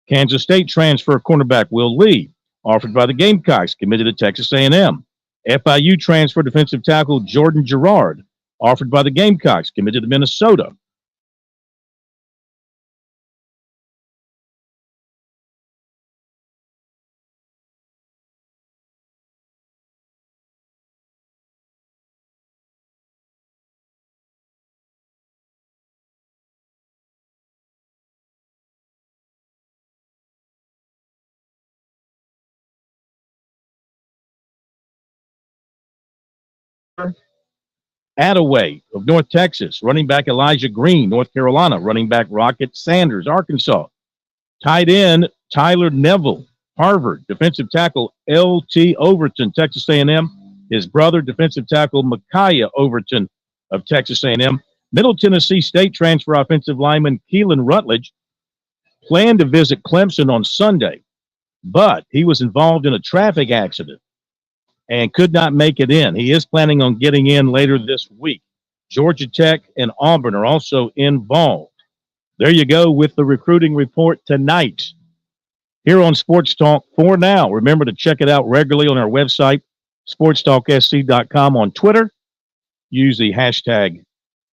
Kansas State transfer cornerback Will Lee, offered by the Gamecocks, committed to Texas A&M. FIU transfer defensive tackle Jordan Girard, offered by the Gamecocks, committed to Minnesota. Attaway of North Texas, running back Elijah Green, North Carolina, running back Rocket Sanders, Arkansas. Tight end Tyler Neville, Harvard, defensive tackle L.T. Overton, Texas A&M. His brother, defensive tackle Micaiah Overton of Texas A&M. Middle Tennessee State transfer offensive lineman Keelan Rutledge planned to visit Clemson on Sunday, but he was involved in a traffic accident and could not make it in. He is planning on getting in later this week. Georgia Tech and Auburn are also involved. There you go with the recruiting report tonight here on Sports Talk for now. Remember to check it out regularly on our website, SportsTalkSC.com, on Twitter. Use the hashtag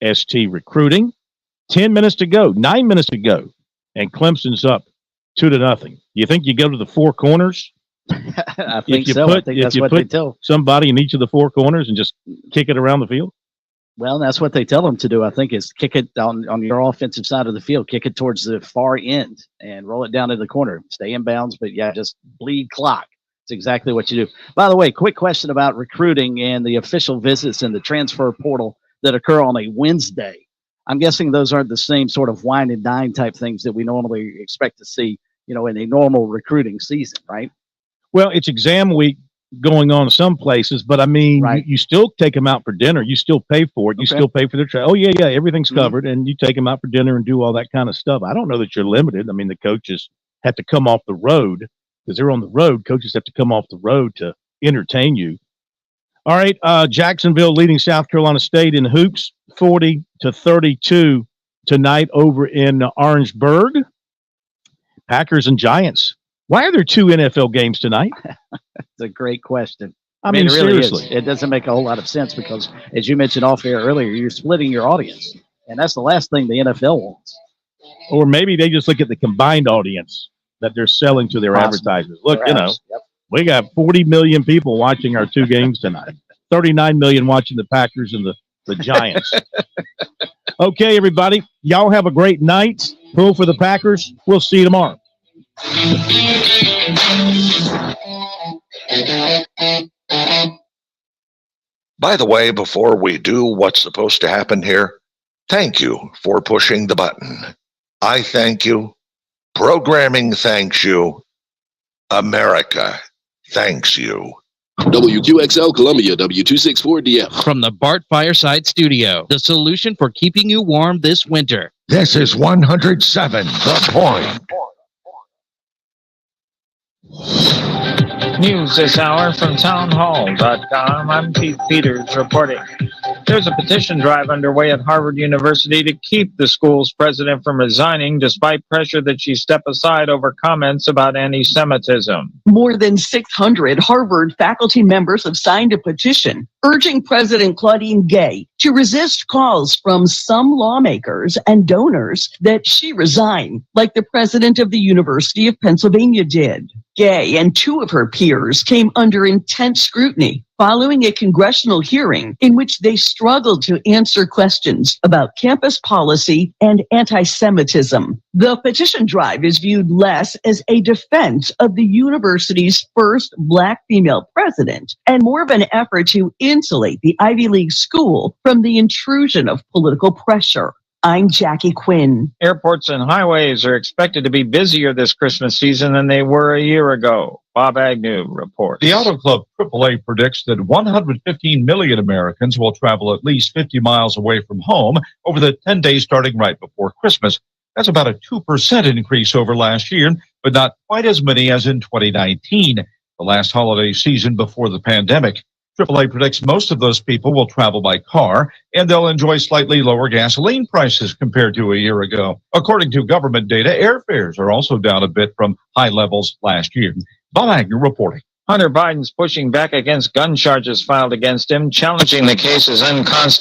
STRecruiting. 10 minutes to go, 9 minutes to go, and Clemson's up 2-0. You think you go to the four corners? I think so. I think that's what they tell somebody in each of the four corners and just kick it around the field. Well, that's what they tell them to do, I think, is kick it on your offensive side of the field, kick it towards the far end and roll it down to the corner. Stay in bounds, but yeah, just bleed clock. It's exactly what you do. By the way, quick question about recruiting and the official visits and the transfer portal that occur on a Wednesday. I'm guessing those aren't the same sort of wine and dine type things that we normally expect to see, in a normal recruiting season, right? Well, it's exam week going on in some places, but I mean, right. you still take them out for dinner. You still pay for it. You still pay for their oh, yeah, everything's covered, and you take them out for dinner and do all that kind of stuff. I don't know that you're limited. I mean, the coaches have to come off the road because they're on the road. Coaches have to come off the road to entertain you. All right, Jacksonville leading South Carolina State in hoops, 40-32 tonight over in Orangeburg. Packers and Giants. Why are there two NFL games tonight? It's a great question. I mean, it really seriously. is. It doesn't make a whole lot of sense because, as you mentioned off air earlier, you're splitting your audience, and that's the last thing the NFL wants. Or maybe they just look at the combined audience that they're selling to their advertisers. Look, Perhaps. We got 40 million people watching our two games tonight. 39 million watching the Packers and the Giants. Okay, everybody. Y'all have a great night. Pull for the Packers. We'll see you tomorrow. By the way, before we do what's supposed to happen here, thank you for pushing the button. I thank you. Programming thanks you. America thanks you. WQXL Columbia, W264DF. From the Bart Fireside Studio, the solution for keeping you warm this winter. This is 107 The Point. News this hour from townhall.com. I'm Keith Peters reporting. There's a petition drive underway at Harvard University to keep the school's president from resigning despite pressure that she step aside over comments about anti-Semitism. More than 600 Harvard faculty members have signed a petition urging President Claudine Gay to resist calls from some lawmakers and donors that she resign, like the president of the University of Pennsylvania did. Gay and two of her peers came under intense scrutiny following a congressional hearing in which they struggled to answer questions about campus policy and anti-Semitism. The petition drive is viewed less as a defense of the university's first Black female president and more of an effort to insulate the Ivy League school from the intrusion of political pressure. I'm Jackie Quinn. Airports and highways are expected to be busier this Christmas season than they were a year ago. Bob Agnew reports. The Auto Club AAA predicts that 115 million Americans will travel at least 50 miles away from home over the 10 days starting right before Christmas. That's about a 2% increase over last year, but not quite as many as in 2019, the last holiday season before the pandemic. AAA predicts most of those people will travel by car, and they'll enjoy slightly lower gasoline prices compared to a year ago. According to government data, airfares are also down a bit from high levels last year. Bob Agnew reporting. Hunter Biden's pushing back against gun charges filed against him, challenging the case as unconstitutional.